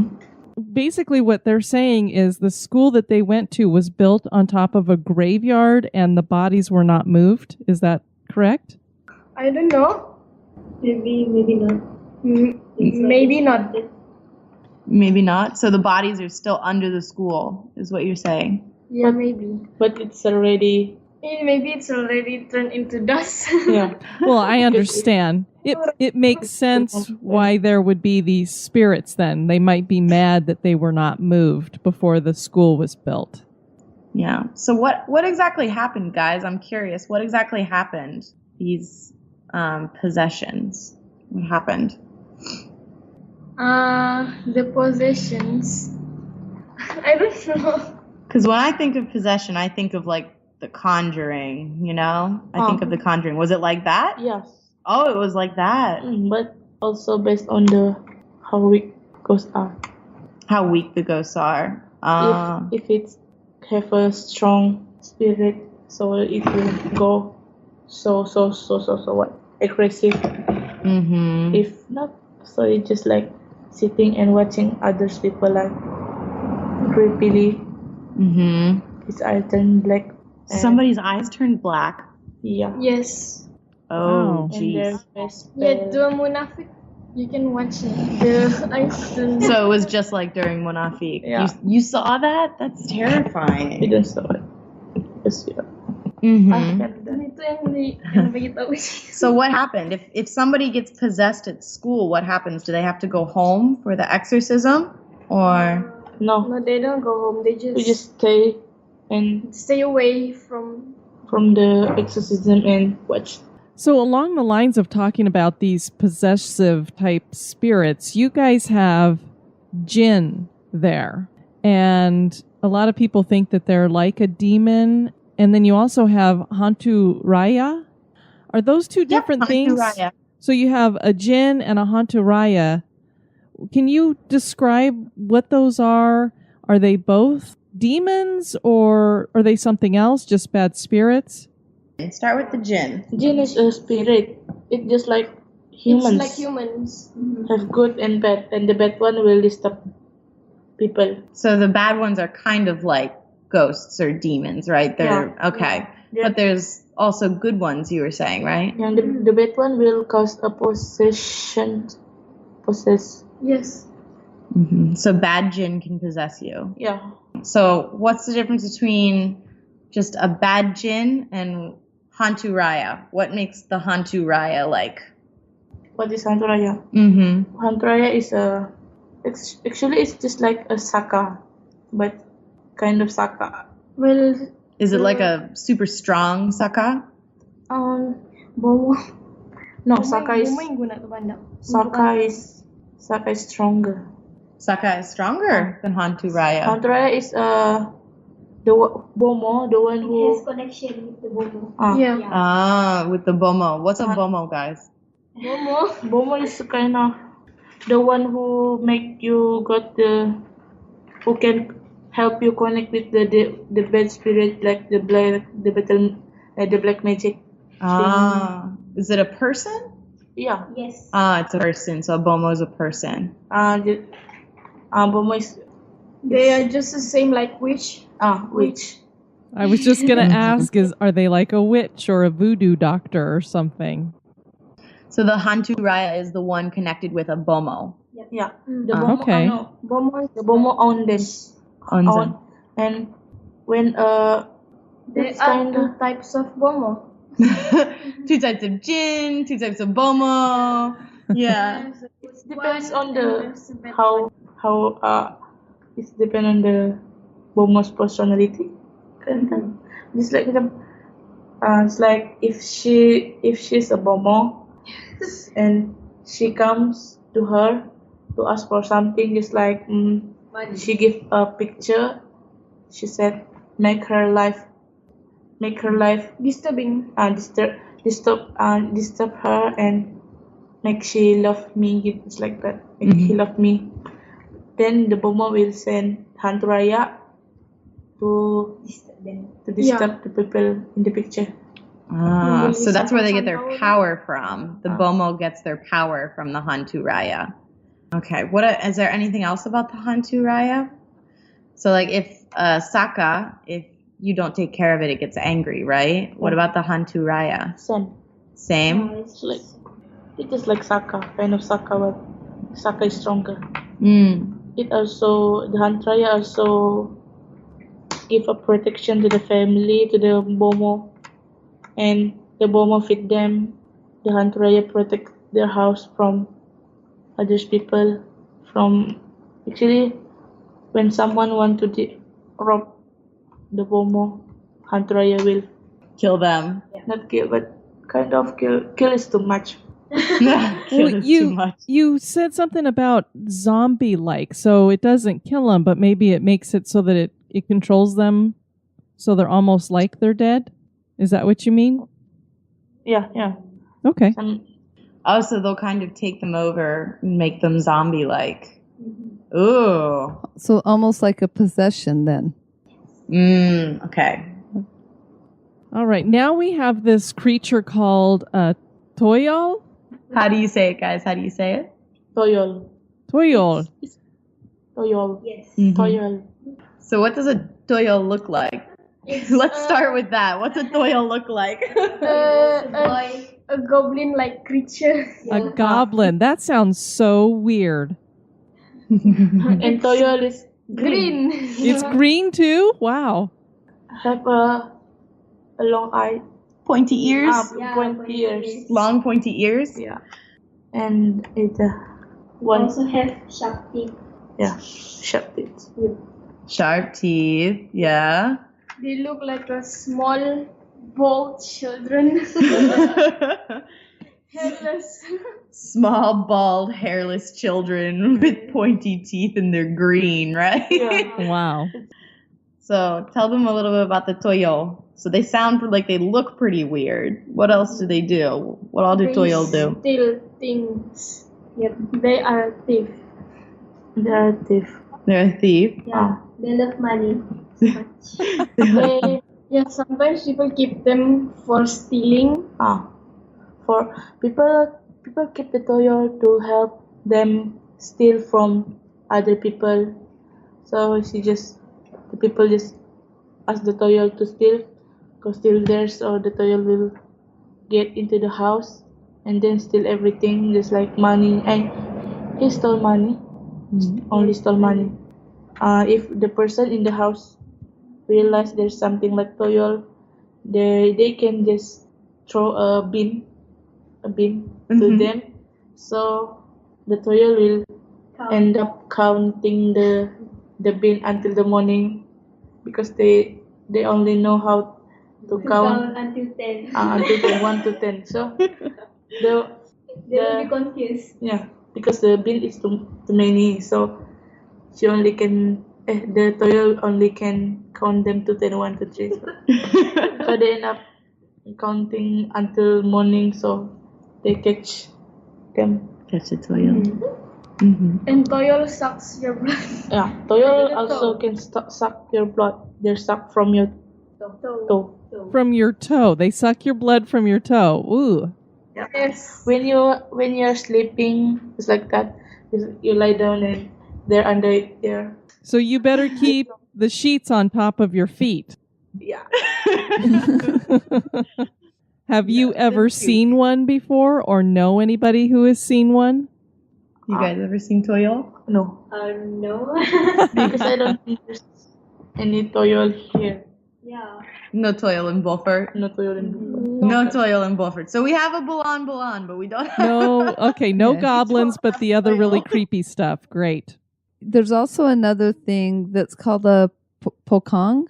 Basically, what they're saying is the school that they went to was built on top of a graveyard and the bodies were not moved. Is that correct? I don't know. Maybe not. Maybe not. Maybe not. So the bodies are still under the school, is what you're saying. Yeah, maybe. But it's already Maybe it's already turned into dust. yeah. Well, I understand. It makes sense why there would be these spirits then. They might be mad that they were not moved before the school was built. Yeah. So what exactly happened, guys? I'm curious. What exactly happened? These possessions. What happened? The possessions. I don't know. Because when I think of possession, I think of like The Conjuring, you know? I think of The Conjuring. Was it like that? Yes. Oh, it was like that. But also based on the how weak ghosts are. How weak the ghosts are. If it's have a strong spirit, so it will go so what aggressive. Mm-hmm. If not, so it's just like sitting and watching others people like creepily. Mm-hmm. His eye turn black. and- Somebody's eyes turned black. Yeah. Yes. Oh, Wow. And jeez. their face Yeah, the munafik. You can watch it. The eyes turn. So it was just like during Munafiq. Yeah. You saw that? That's We terrifying. don't saw it. Just, yeah. Mm-hmm. Itu yang bagi tahu sih. So what happened? If somebody gets possessed at school, what happens? Do they have to go home for the exorcism? Or No, No, they don't go home. They we just stay and stay away from. from the exorcism and watch. So along the lines of talking about these possessive type spirits, you guys have jinn there. And a lot of people think that they're like a demon. And then you also have hantu raya. Are those two different things? Raya. So you have a jinn and a hantu raya. Can you describe what those are? Are they both demons or are they something else, just bad spirits? Start with the jinn. Jinn is a spirit. It's just like humans. It's like humans. Have good and bad, and the bad one will disturb people. So the bad ones are kind of like ghosts or demons, right? They're okay. Yeah. But there's also good ones, you were saying, right? And the bad one will cause a possession. Possess. Yes. Mm-hmm. So bad jinn can possess you. Yeah. So what's the difference between just a bad jinn and hantu raya? What makes the hantu raya like? What is hantu raya? Mm-hmm. Hantu raya is actually it's just like a saka, but kind of saka. Well, Is it like a super strong saka? Bomo. No, saka is Bomo yang guna tu bandak. Untuk saka is stronger. Saka is stronger than hantu raya. Hantu raya is bomo, the one who Has connection with the bomo. Yeah. Ah, with the bomo. What's a bomo, guys? Bomo. Bomo is kind of the one who make you who can help you connect with the bad spirit, like the black magic. Ah, is it a person? Yeah. Yes. It's a person. So a bomo is a person. Bomo is They are just the same like witch. witch. I was just going to ask, are they like a witch or a voodoo doctor or something? So the hantu raya is the one connected with a bomo. Yeah. The bomo, okay. The bomo own them. Owns them. And when There are two types of bomo. 2 types of jinn, 2 types of bomo. Yeah. it depends on the how it depends on the bomo's personality. Just like it's like if she's a bomo and she comes to her to ask for something, just like she give a picture. She said make her life Disturbing. disturb her and make she love me. It's like that. Make he love me. Then the bomo will send hantu raya to disturb the people in the picture. So that's where they get their power from. The bomo gets their power from the hantu raya. Okay. Is there anything else about the hantu raya? So like if Saka, if you don't take care of it, it gets angry, right? What about the hantu raya? Same? It is like Saka, kind of Saka, but Saka is stronger. It also, the hantu raya also give a protection to the family, to the bomo, and the bomo feed them. The hantu raya protect their house from other people. Actually, when someone want to rob the bomo, hantu raya will kill them. Not kill, but kind of kill. Kill is too much. You said something about zombie-like, so it doesn't kill them, but maybe it makes it so that it controls them, so they're almost like they're dead. Is that what you mean? Yeah. Okay. So they'll kind of take them over and make them zombie-like. Ooh. So almost like a possession then. Okay. All right. Now we have this creature called Toyol. How do you say it, guys? How do you say it? Toyol. Toyol. Toyol. Yes. Toyol. So what does a toyol look like? Let's start with that. What's a toyol look like? A goblin-like creature. A goblin. That sounds so weird. And toyol is green. It's green too? Wow. Have a long eye. Pointy ears? Pointy ears. Long pointy ears? Yeah. And it Also have sharp teeth. Yeah, sharp teeth. Sharp teeth, yeah. They look like a small, bald children. Hairless. Small, bald, hairless children with pointy teeth and they're green, right? Yeah. Wow. So tell them a little bit about the toyol. So they sound like they look pretty weird. What else do they do? What all do toyol do? They steal things. Yep, they are a thief. They are a thief. They're a thief? Yeah, they love money. Sometimes people keep them for stealing. For people keep the toyol to help them steal from other people. So the people just ask the toyol to steal theirs, or the toyol will get into the house and then steal everything, just like money. And he stole money, only stole money. If the person in the house realize there's something like toyol, they can just throw a bin to them. So the toyol will end up counting the bin until the morning, because they only know how to count until 10. Until 1 to 10. So they will be confused. Yeah, because the bin is too many. So she only can the toyol only can count them to 10, 1 to 3. So they end up counting until morning. So they catch them. Catch the toyol. And toyol sucks your blood. Yeah, toyol also can suck your blood. They suck from your toe. From your toe. They suck your blood from your toe. Ooh. Yeah. Yes. When you're sleeping, it's like that. You lie down and they're under it there. So you better keep the sheets on top of your feet. Yeah. Have you ever seen one before or know anybody who has seen one? You guys ever seen Toyo? No. No. Because I don't think there's any toil here. Yeah. No Toyo in Beaufort. No toil in No Toyo in Beaufort. So we have a Bulan, but we don't have No, okay, no Yeah. goblins, but the other really creepy stuff. Great. There's also another thing that's called a pokong.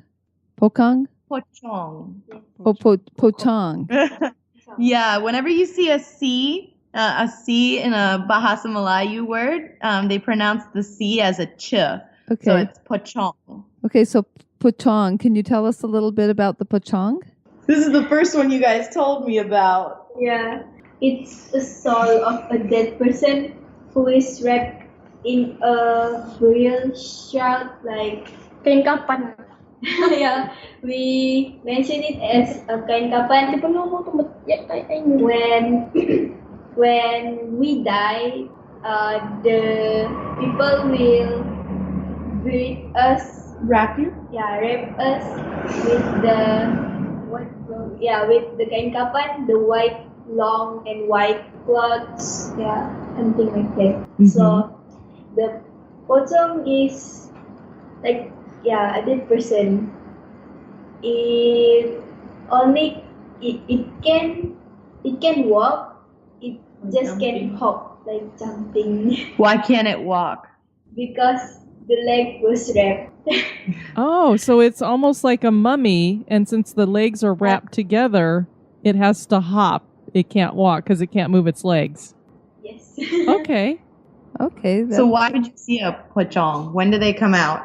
Pokong? Pochong. Pochong. Yeah, whenever you see a C in a Bahasa Melayu word, they pronounce the C as a ch. Okay. So it's pochong. Okay, so pochong. Can you tell us a little bit about the pochong? This is the first one you guys told me about. Yeah. It's a soul of a dead person who is wrapped in a burial shroud like kain kapan. Yeah, we mention it as a kain kapan. When we die, the people will bury us. Wrap you? Yeah, wrap us with with the kain kapan, the white long and white clothes. Yeah, something like that. Mm-hmm. So the pocong is like a dead person. It can walk. It just can hop like jumping Why can't it walk? because the leg was wrapped. Oh, so it's almost like a mummy, and since the legs are wrapped together, it has to hop. It can't walk because it can't move its legs. Yes. Okay. Okay. So why would you see a pochong? When do they come out?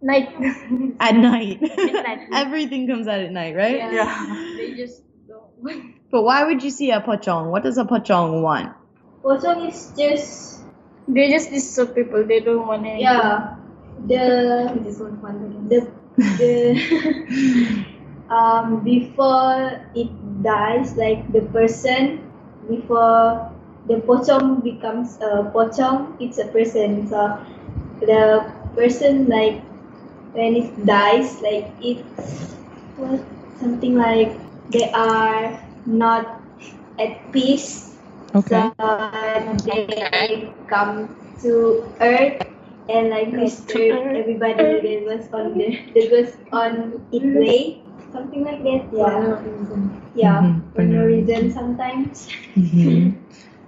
Night. At night. Midnight. Everything comes out at night, right? Yeah. They just don't. But why would you see a pochong? What does a pochong want? Pocong is just They just disturb people. They don't want anything. Before it dies, like the person before the pocong becomes a pocong, it's a person. So the person like when it dies, like it's something like they are not at peace. Okay. So they come to Earth and like disturb everybody that goes on its way, something like that. Yeah, for no reason sometimes. Mm-hmm.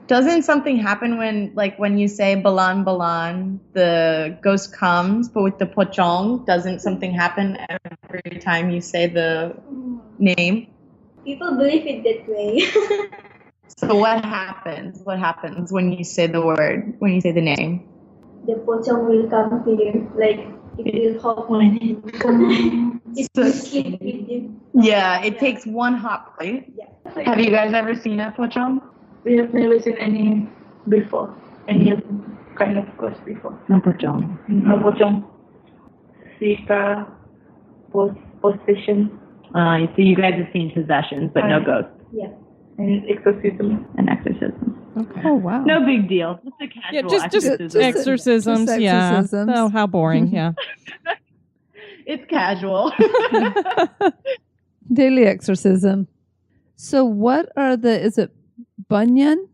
Doesn't something happen when you say balan balan, the ghost comes, but with the pochong, doesn't something happen every time you say the name? People believe it that way. So what happens? What happens when you say the word, when you say the name? The pocong will come here, like it will hop when it comes. It will sleep with you. Yeah, it takes one hop, right? Yeah. Have you guys ever seen a pochong? We have never seen any before. Any kind of ghost before. No pochong. No pocong. Sika, possession, So you guys have seen possessions, but no ghosts. Yeah. and exorcism. And exorcism. Okay. Oh, wow. No big deal. Just a Yeah, casual just exorcisms. Just Yeah. exorcisms. Oh, how boring. Yeah. It's casual. Daily exorcism. So what are is it bunyan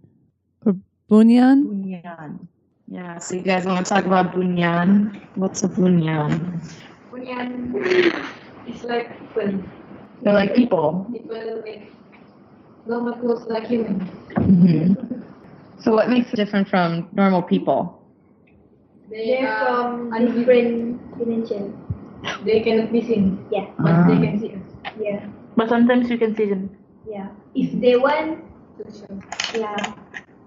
or bunyan? Bunyan. Yeah, so you guys want to talk about bunyan? What's a bunyan? Bunyan is like people. They're like people. People like normal clothes like humans. Mm-hmm. So what makes it different from normal people? They're from different dimensions. They cannot be seen. Yeah. But they can see us. Yeah. But sometimes you can see them. Yeah. If they want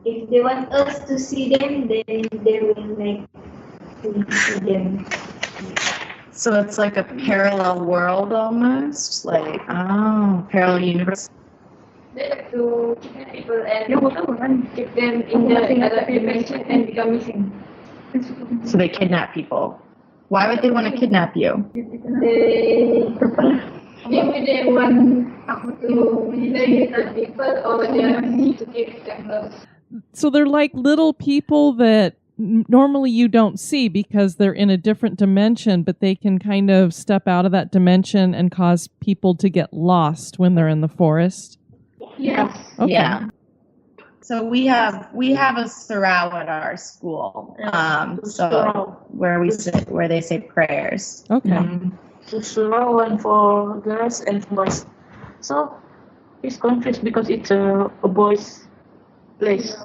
if they want us to see them, then they will make we see them. So it's like a parallel world almost? Like, parallel universe. They like to kidnap people and keep them in the other dimension and become missing. So they kidnap people. Why would they want to kidnap you? They Maybe they want to manipulate people or they need to keep them lost. So they're like little people that normally you don't see because they're in a different dimension, but they can kind of step out of that dimension and cause people to get lost when they're in the forest. Yes. Okay. Yeah. So we have a sarau at our school. So where they say prayers. Okay. So sarau one for girls and boys. So he's confused because it's a boys' place.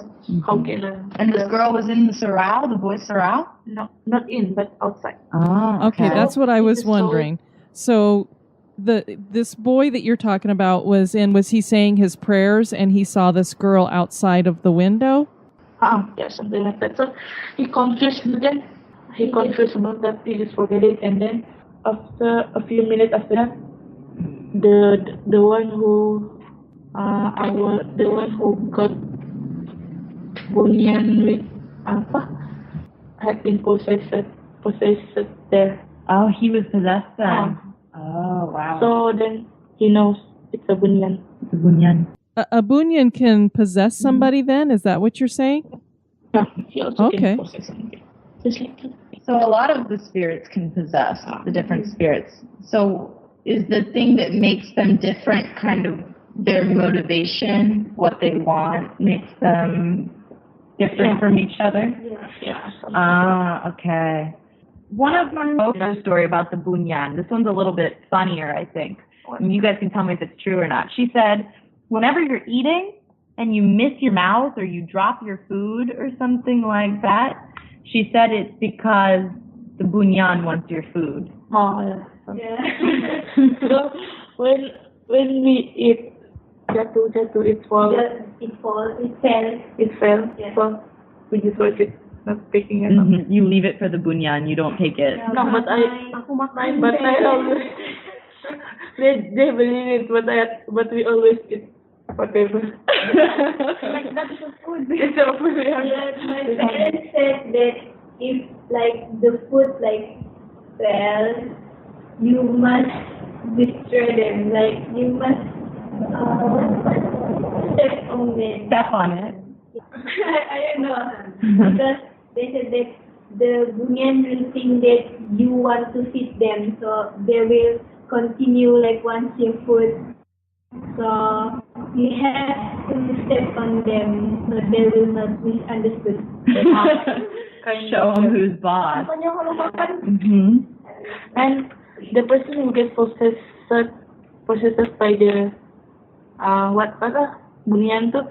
How can And this girl was in the sarau, the boys' sarau? No, not in, but outside. Oh, Okay, that's what I was wondering. So this boy that you're talking about was he saying his prayers and he saw this girl outside of the window? Yeah, something like that. So he confused again. He confused about that. He just forget it, and then after a few minutes after that, the one who got bunyan with had been possessed there. Oh, he was possessed then. Oh, wow. So then he knows it's a bunyan. It's a bunyan. A bunyan can possess somebody then? Is that what you're saying? Yeah, he also Okay. can possess somebody. Just like that. So a lot of the spirits can possess the different spirits. So is the thing that makes them different kind of their motivation, what they want, makes them different from each other? Yeah. Okay. One of my favorite story about the bunyan, this one's a little bit funnier, I think. And you guys can tell me if it's true or not. She said, whenever you're eating and you miss your mouth or you drop your food or something like that, she said it's because the bunyan wants your food. Oh, yeah. So when we eat jatuh, it falls. It fell. It fell. Yeah. So we just watch it, not picking it up. You leave it for the bunyan, you don't take it. No, but I always they believe it, but we always eat whatever. Like that's the food. It's a food. My parents said that if like the food like fell, you must destroy them. Like you must step on it. Step on it. I don't know because they said that the bunyan will think that you want to feed them, so they will continue like want your food. So you have to step on them so they will not misunderstood. Show them who's boss. And the person who gets possessed by the bunyan too,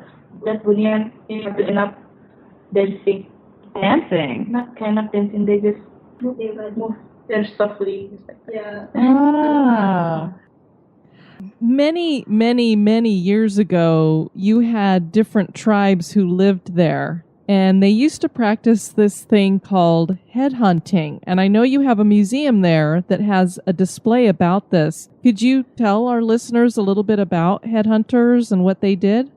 that bunyan is to end up dancing. Dancing? Not kind of dancing, they just move very softly. Yeah. Oh. Many, many, many years ago, you had different tribes who lived there, and they used to practice this thing called headhunting. And I know you have a museum there that has a display about this. Could you tell our listeners a little bit about headhunters and what they did?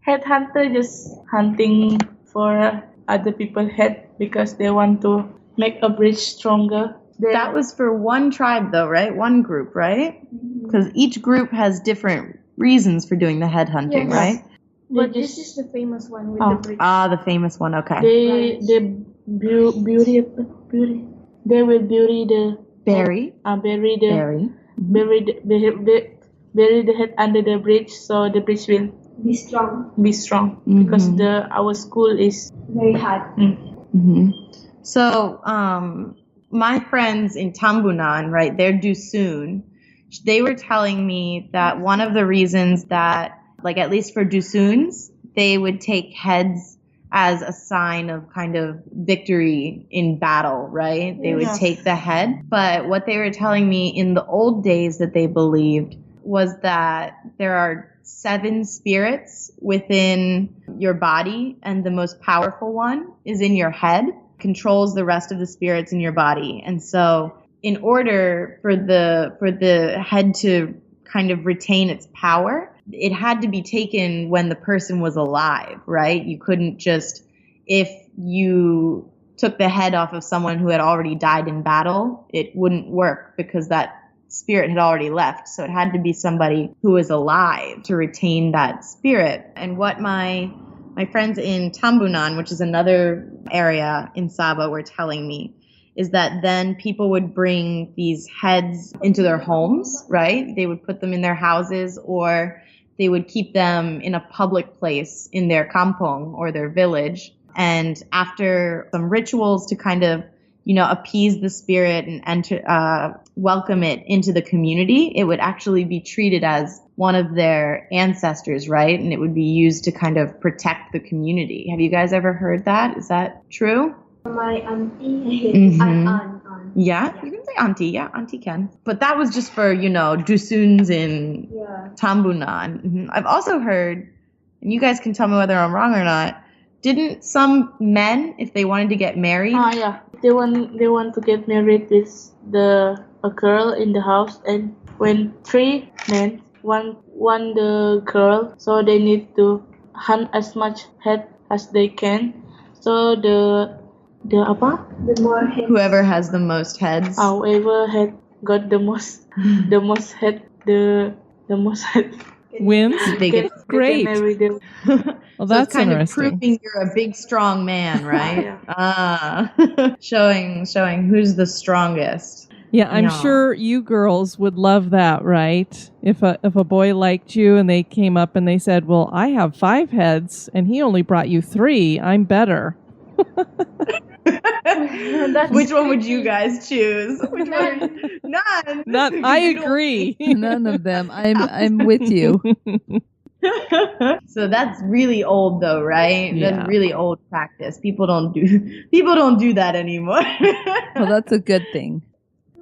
Headhunter just hunting for other people's head because they want to make a bridge stronger. That was for one tribe, though, right? One group, right? Because each group has different reasons for doing the headhunting, Yes. right? But this is the famous one with the bridge. Ah, the famous one. Okay. They bury the Bury. bury the head under the bridge so the bridge will Be strong. be strong because our school is Very hard. So, my friends in Tambunan, right, they're Dusun. They were telling me that one of the reasons that, like at least for Dusuns, they would take heads as a sign of kind of victory in battle, right? They would take the head. But what they were telling me in the old days that they believed was that there are 7 spirits within your body, and the most powerful one is in your head, controls the rest of the spirits in your body. And so in order for the head to kind of retain its power, it had to be taken when the person was alive, right? You couldn't just, if you took the head off of someone who had already died in battle, it wouldn't work because that spirit had already left. So it had to be somebody who was alive to retain that spirit. And what my friends in Tambunan, which is another area in Sabah, were telling me is that then people would bring these heads into their homes, right? They would put them in their houses, or they would keep them in a public place in their kampong or their village. And after some rituals to kind of, appease the spirit and welcome it into the community, it would actually be treated as one of their ancestors, right? And it would be used to kind of protect the community. Have you guys ever heard that? Is that true? My auntie, aunt. Yeah, you can say auntie. Yeah, auntie can. But that was just for, dusuns in Tambunan. I've also heard, and you guys can tell me whether I'm wrong or not, didn't some men, if they wanted to get married? Yeah. They want to get married with a girl in the house, and when 3 men want the girl, so they need to hunt as much head as they can. So the more heads. Whoever has the most heads. Whoever had got the most head, the most head wins. Great. Well, that's so it's kind interesting. of proving you're a big, strong man, right? Showing who's the strongest. Yeah, I'm sure you girls would love that, right? If a boy liked you and they came up and they said, "Well, I have 5 heads and he only brought you 3. I'm better." Which one would you guys choose? Which one? None. I agree. None of them. I'm with you. So that's really old, though, right? Yeah. That's really old practice. People don't do that anymore. Well, that's a good thing.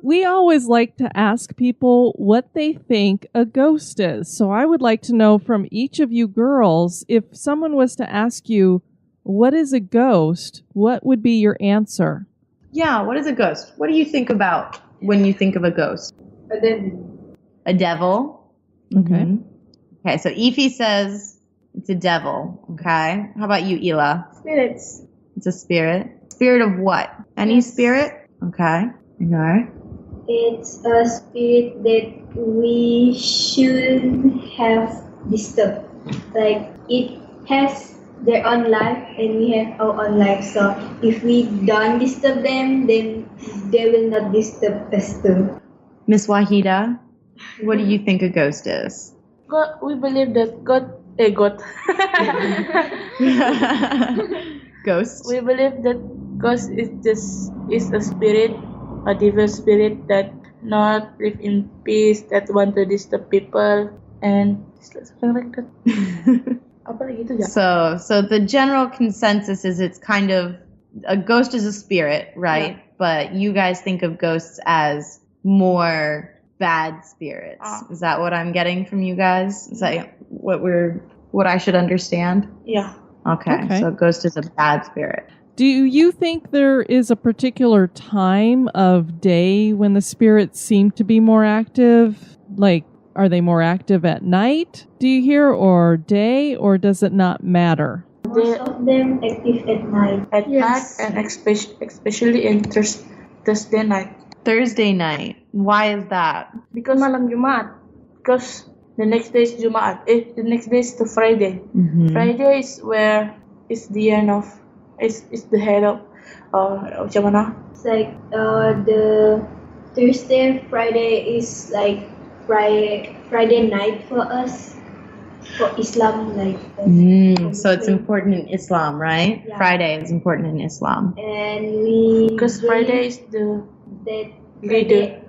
We always like to ask people what they think a ghost is. So I would like to know from each of you girls, if someone was to ask you, what is a ghost? What would be your answer? Yeah, what is a ghost? What do you think about when you think of a ghost? A devil. A devil? Okay. Mm-hmm. Okay, so Ify says it's a devil. Okay. How about you, Aleeya? Spirits. It's a spirit. Spirit of what? Any spirit? Okay. Okay. It's a spirit that we shouldn't have disturbed. Like, it has their own life and we have our own life. So if we don't disturb them, then they will not disturb us too. Miss Waheedah, what do you think a ghost is? God, we believe that God. Ghost. We believe that ghost is a spirit, a devil spirit that not live in peace, that want to disturb people, and something like that. So the general consensus is it's kind of a ghost is a spirit, right? Yeah. But you guys think of ghosts as more bad spirits. Is that what I'm getting from you guys? Is that what I should understand? Yeah. Okay. So ghost is a bad spirit. Do you think there is a particular time of day when the spirits seem to be more active? Like, are they more active at night, do you hear, or day, or does it not matter? Most of them active at night. At night, and especially in Thursday night. Thursday night. Why is that? Because malam Jumat. Because the next day is Jumat. The next day is the Friday. Mm-hmm. Friday is where is the end of. It's the head of. Macam mana? It's like the Thursday, Friday is like Friday night for us. For Islam, like. So it's important in Islam, right? Yeah. Friday is important in Islam. And because Friday is the leader.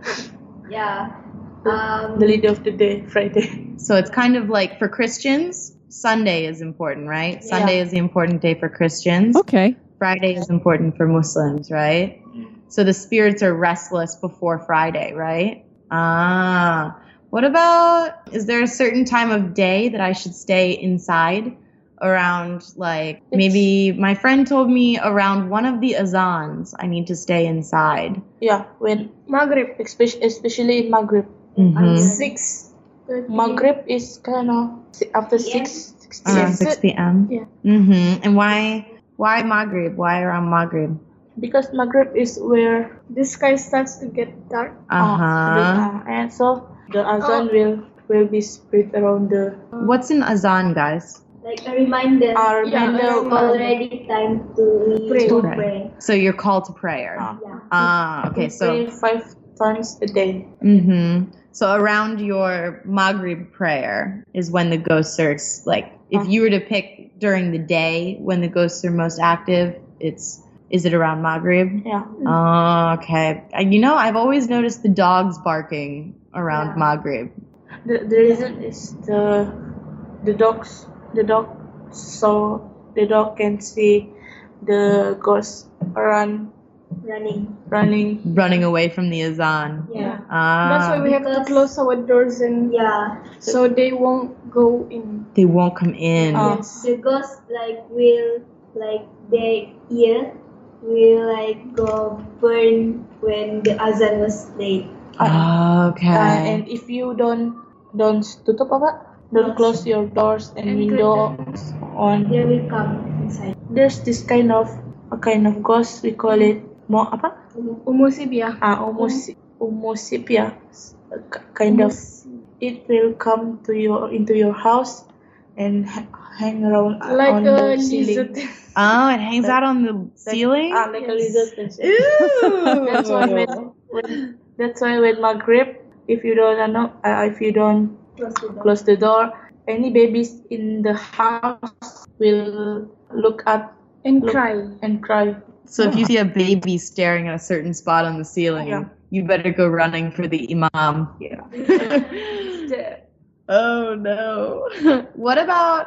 Yeah. The leader of the day, Friday. So it's kind of like for Christians, Sunday is important, right? Yeah. Sunday is the important day for Christians. Okay. Friday is important for Muslims, right? So the spirits are restless before Friday, right? What about, is there a certain time of day that I should stay inside around, like, maybe my friend told me around one of the azans, I need to stay inside. Yeah, when Maghrib, especially in Maghrib. Mm-hmm. 6. Maghrib is kind of after 6 p.m. 6 p.m. Yeah. Mm-hmm. And why Maghrib? Why around Maghrib? because Maghrib is where The sky starts to get dark. and so the azan will be spread around the What's an azan, guys? Like a reminder. reminder Already time to pray. So you're called to prayer. Okay. we pray 5 times a day. So around your Maghrib prayer is when the ghosts are like. If you were to pick during the day when the ghosts are most active, is it around Maghrib? Yeah. Okay. I've always noticed the dogs barking around Maghrib. The reason is the dog can see the ghost running away from the azan. That's why we have to close our doors and so they won't go in. They won't come in. The ghost will their ear will go burn when the azan was played. Okay. And if you don't tutup don't close your doors and windows on, They will come inside. there's this kind of ghost, we call it Umosibia. umosipia, kind of. It will come into your house and hang around Like on a the ceiling. lizard. It hangs out on the ceiling? Like a lizard. Ew! That's why when Maghrib, if you don't close the door, any babies in the house will look up And cry. So if you see a baby staring at a certain spot on the ceiling, you better go running for the imam. Yeah. Oh no. What about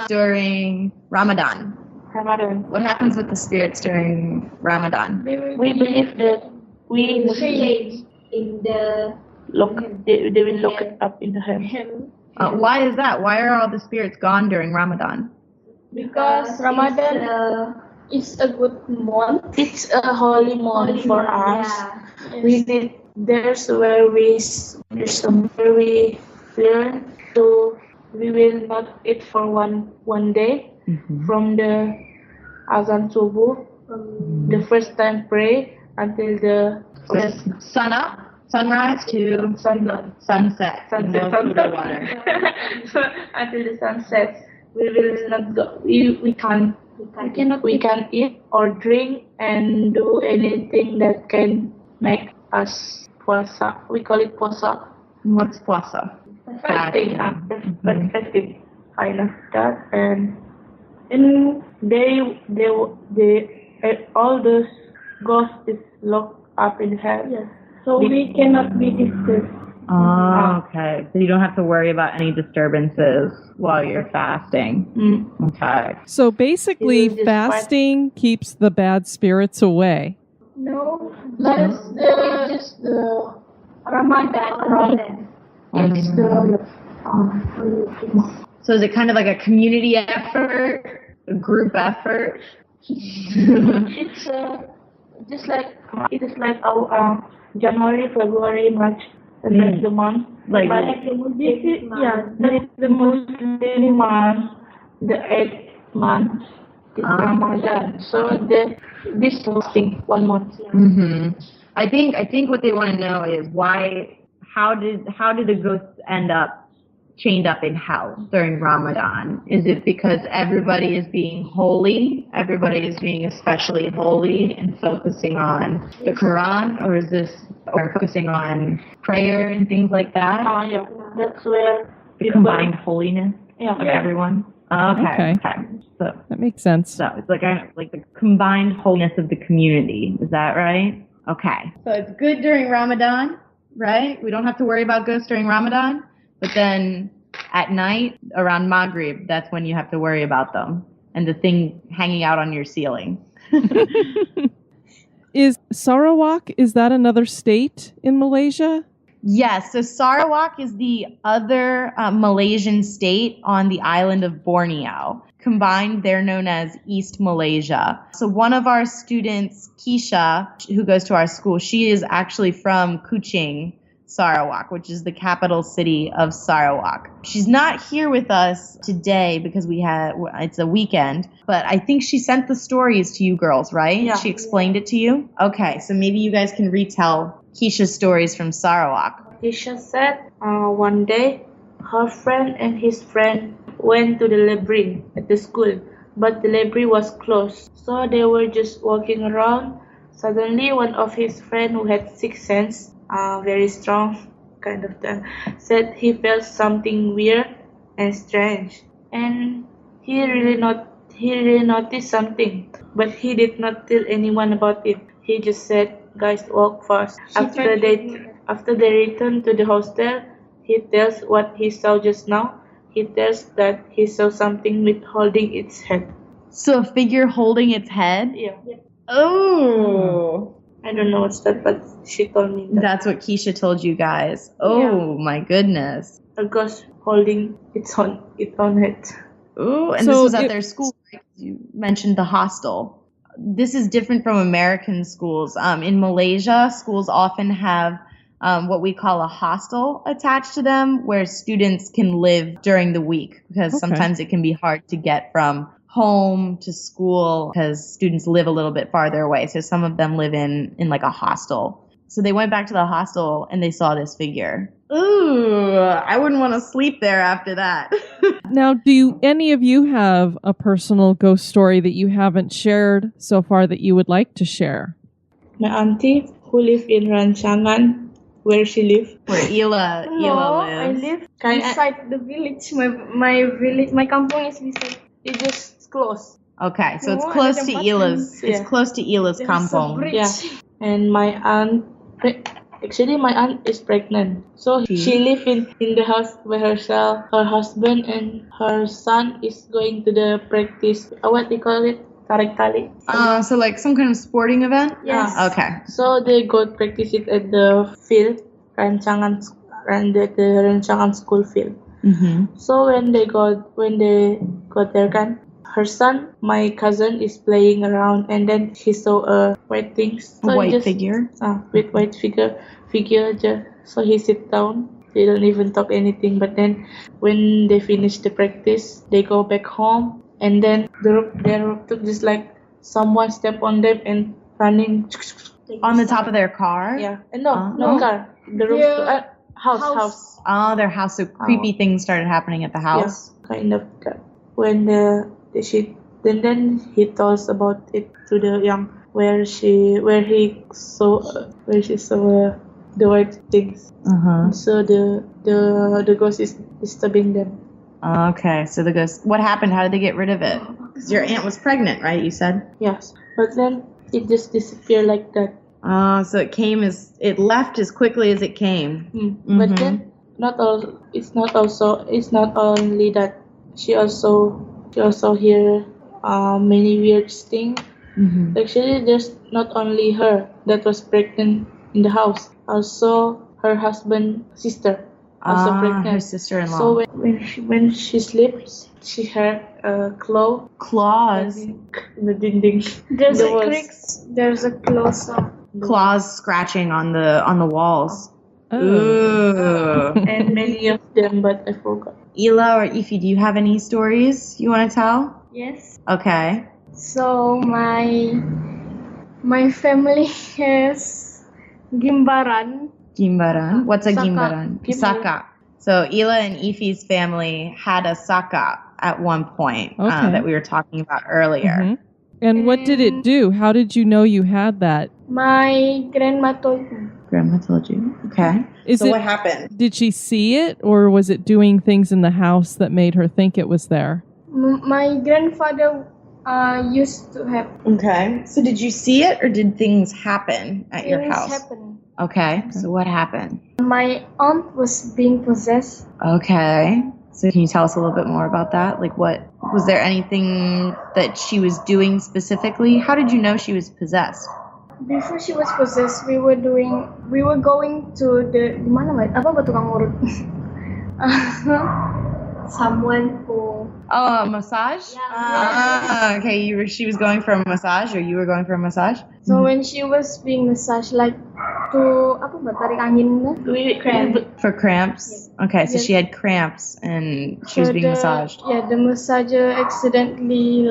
during Ramadan? What happens with the spirits during Ramadan? We believe that In the they will look it up in the heaven. Why is that? Why are all the spirits gone during Ramadan? Because Ramadan is a good month. It's a holy month for us. There's where we learn to. We will not eat for one day from the azan subuh, the first time pray until the sunrise to sunset. Water. Until the sunset. We will not go. We can't eat or drink and do anything that can make us puasa. We call it puasa. What's puasa? Fasting. Fasting. Kind of that. And they all those ghosts is locked up in hell. Yes. So we cannot be disturbed. Okay. So you don't have to worry about any disturbances while you're fasting. Okay. So basically, fasting keeps the bad spirits away. No, that's just the Ramadan. It's So is it kind of like a community effort, a group effort? It's just like our January, February, March. That's the month. Like the Muslim month, the 8th month is Ramadan. So this thing 1 month. I think what they want to know is how did the ghosts end up chained up in hell during Ramadan? Is it because everybody is being holy? Everybody is being especially holy and focusing on the Quran, or is this focusing on prayer and things like that? Yeah, that's where the combined holiness of everyone. Okay. So that makes sense. So it's like the combined holiness of the community. Is that right? Okay. So it's good during Ramadan, right? We don't have to worry about ghosts during Ramadan. But then at night, around Maghrib, that's when you have to worry about them and the thing hanging out on your ceiling. Is Sarawak, is that another state in Malaysia? Yes, so Sarawak is the other Malaysian state on the island of Borneo. Combined, they're known as East Malaysia. So one of our students, Keisha, who goes to our school, she is actually from Kuching. Sarawak, which is the capital city of Sarawak. She's not here with us today because it's a weekend, but I think she sent the stories to you girls, right? Yeah. She explained it to you? Okay, so maybe you guys can retell Keisha's stories from Sarawak. Keisha said one day her friend and his friend went to the library at the school, but the library was closed. So they were just walking around. Suddenly, one of his friends who had sixth sense, very strong kind of thing, said he felt something weird and strange, and he really noticed something, but he did not tell anyone about it. He just said, "Guys, walk fast." After they returned to the hostel, he tells what he saw just now. He tells that he saw something with holding its head. So a figure holding its head? Yeah. Oh. I don't know what's that, but she told me that. That's what Keisha told you guys. Oh my goodness. A ghost holding its own head. Ooh, and So this was at their school, right? You mentioned the hostel. This is different from American schools. In Malaysia, schools often have what we call a hostel attached to them where students can live during the week because sometimes it can be hard to get from home to school because students live a little bit farther away. So some of them live in like a hostel. So they went back to the hostel and they saw this figure. Ooh, I wouldn't want to sleep there after that. Now, do any of you have a personal ghost story that you haven't shared so far that you would like to share? My auntie, who live in Rancangan, where she live. Where Aleeya I lives. live inside the village. My village, my kampung is beside. It just close. Okay, so it's No, close ada to tempat Aleeya's. Yeah. It's close to Aleeya's There's a kampung. bridge. Yeah. And my aunt, actually my aunt is pregnant. So she live in the house by herself. Her husband and her son is going to the practice. What they call it? Tarik tali. So like some kind of sporting event? Yes. Okay. So they go practice it at the field, Rancangan, and at the Rancangan school field. Mm-hmm. So when they got there, kan, her son, my cousin, is playing around, and then he saw a white thing. So White figure? With white figure. So he sit down. They don't even talk anything. But then when they finish the practice, they go back home, and then their roof took just like someone step on them and running. On the top of their car? Yeah. And no car. The roof. House. Oh, their house. So creepy things started happening at the house. Yeah, kind of that. When then he tells about it to the young where she saw the white things. So the ghost is disturbing them. Okay, so the ghost. What happened? How did they get rid of it? Because your aunt was pregnant, right? You said. Yes, but then it just disappeared like that. So it left as quickly as it came. But then it's not only that. She also hear many weird things. Actually, there's not only her that was pregnant in the house. Also, her husband sister also pregnant. Her sister-in-law. So when she sleeps, she heard claws in the dinding. There's a creaks. There's a close up. Claws scratching on the walls. Oh. Ooh. And many of them, but I forgot. Aleeya or Ify, do you have any stories you want to tell? Yes. Okay. So my family has gimbaran. Gimbaran. What's a Saka. gimbaran? Saka. So Aleeya and Ify's family had a saka at one point that we were talking about earlier. And what did it do? How did you know you had that? My grandma told me. Grandma told you. Okay. What happened? Did she see it, or was it doing things in the house that made her think it was there? My grandfather used to have. Okay. So did you see it, or did things happen at your Things house? happen. Okay. So what happened? My aunt was being possessed. Okay. So can you tell us a little bit more about that? Like what was there anything that she was doing specifically? How did you know she was possessed? Before she was possessed, we were going to the mana apa tukang urut? Someone who. Oh, a massage? Yeah. Okay. She was going for a massage, or you were going for a massage? So when she was being massaged, like to apa mbak tarik angin For cramps? Okay, so she had cramps and she was being massaged. Yeah, the massager accidentally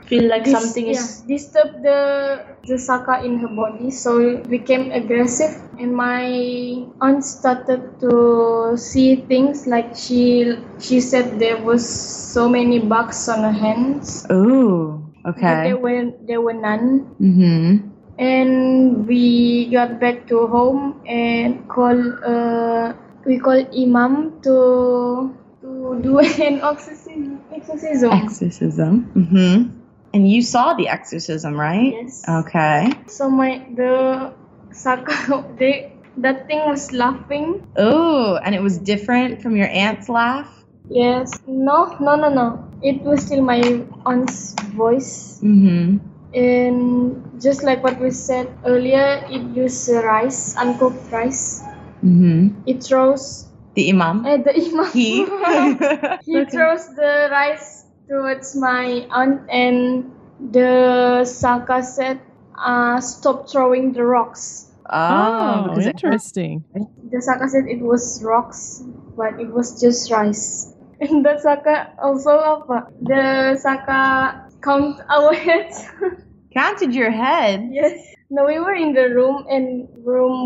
Feel like something is disturbed the saka in her body, so it became aggressive, and my aunt started to see things like she said there was so many bugs on her hands. Ooh, okay. But there were none. Mm-hmm. And we got back to home and we called imam to do an exorcism. Exorcism. Mm-hmm. And you saw the exorcism, right? Yes. Okay. So the saka, that thing was laughing. Oh, and it was different from your aunt's laugh? Yes. No. It was still my aunt's voice. Mm-hmm. And just like what we said earlier, it used rice, uncooked rice. Mm-hmm. It throws the imam. The imam. He throws the rice towards my aunt, and the saka said, "Stop throwing the rocks." Oh, interesting. The saka said it was rocks, but it was just rice. And the saka also apa? The saka count our heads. Counted your head? Yes. No, we were in the room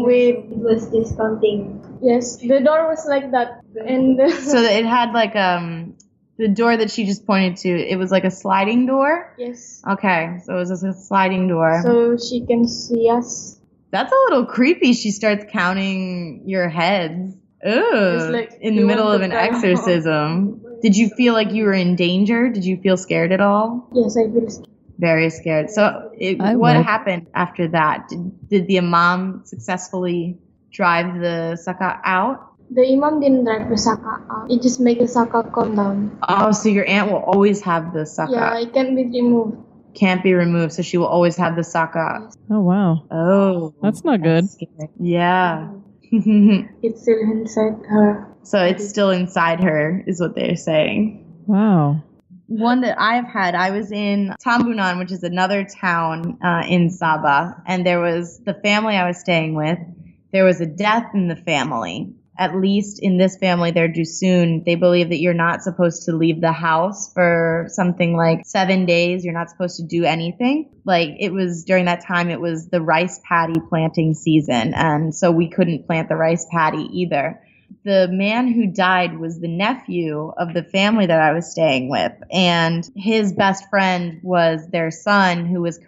with... It was discounting. Yes, the door was like that. And so it had like the door that she just pointed to, it was like a sliding door? Yes. Okay, so it was just a sliding door. So she can see us. That's a little creepy. She starts counting your heads. Ooh, like in the middle of an exorcism. Did you feel like you were in danger? Did you feel scared at all? Yes, I feel scared. Very scared. So what happened after that? Did the imam successfully drive the saka out? The imam didn't drive the saka out. It just made the saka calm down. Oh, so your aunt will always have the saka. Yeah, it can't be removed. Can't be removed, so she will always have the saka. Yes. Oh, wow. Oh. That's not good. Yeah. It's still inside her. So it's still inside her, is what they're saying. Wow. One that I've had, I was in Tambunan, which is another town in Sabah, and there was the family I was staying with. There was a death in the family. At least in this family, their Dusun, they believe that you're not supposed to leave the house for something like 7 days. You're not supposed to do anything. Like it was during that time, it was the rice paddy planting season, and so we couldn't plant the rice paddy either. The man who died was the nephew of the family that I was staying with, and his best friend was their son, who was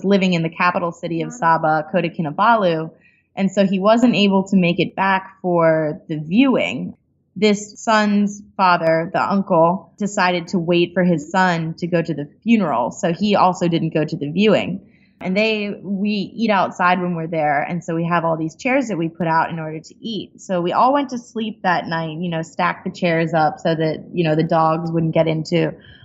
living in the capital city of Sabah, Kota Kinabalu, and so he wasn't able to make it back for the viewing. This son's father, the uncle, decided to wait for his son to go to the funeral, so he also didn't go to the viewing. And we eat outside when we're there, and so we have all these chairs that we put out in order to eat. So we all went to sleep that night, stacked the chairs up so that, the dogs wouldn't get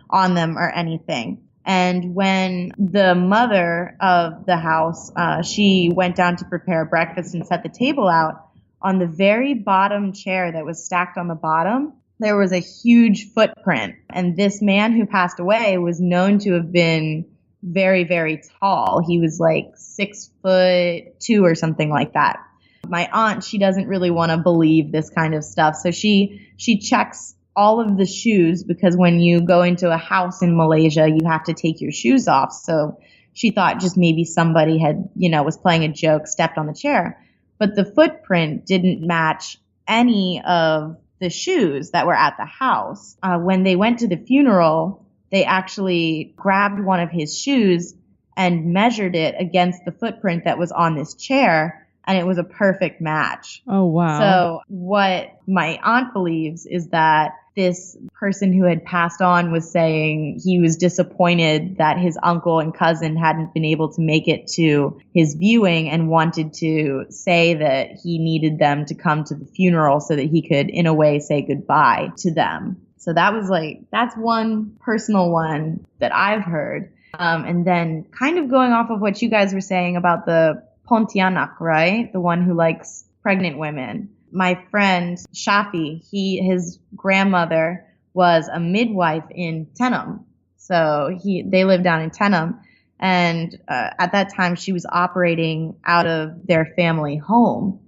on them or anything. And when the mother of the house, she went down to prepare breakfast and set the table out, on the very bottom chair that was stacked on the bottom, there was a huge footprint. And this man who passed away was known to have been very, very tall. He was like 6'2" or something like that. My aunt, she doesn't really want to believe this kind of stuff. So she checks all of the shoes, because when you go into a house in Malaysia, you have to take your shoes off. So she thought just maybe somebody had, was playing a joke, stepped on the chair. But the footprint didn't match any of the shoes that were at the house. When they went to the funeral, they actually grabbed one of his shoes and measured it against the footprint that was on this chair, and it was a perfect match. Oh, wow. So what my aunt believes is that this person who had passed on was saying he was disappointed that his uncle and cousin hadn't been able to make it to his viewing, and wanted to say that he needed them to come to the funeral so that he could, in a way, say goodbye to them. So that's one personal one that I've heard. And then kind of going off of what you guys were saying about the Pontianak, right? The one who likes pregnant women. My friend Shafi, his grandmother was a midwife in Tenom. So they lived down in Tenom. And at that time, she was operating out of their family home.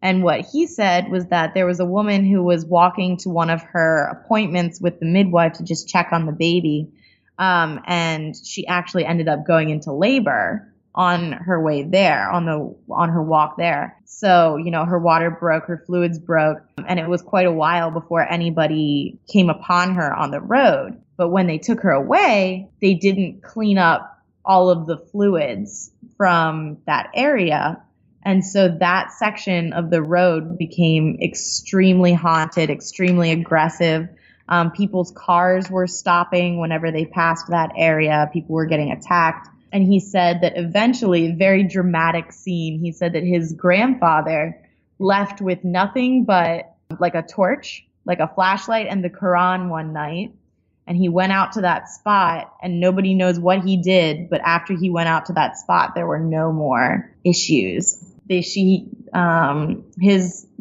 And what he said was that there was a woman who was walking to one of her appointments with the midwife to just check on the baby. And she actually ended up going into labor on her way there, on her walk there. So, her water broke, her fluids broke, and it was quite a while before anybody came upon her on the road. But when they took her away, they didn't clean up all of the fluids from that area. And so that section of the road became extremely haunted, extremely aggressive. People's cars were stopping whenever they passed that area. People were getting attacked. And he said that eventually, very dramatic scene, he said that his grandfather left with nothing but like a torch, like a flashlight and the Quran one night. And he went out to that spot and nobody knows what he did. But after he went out to that spot, there were no more issues. His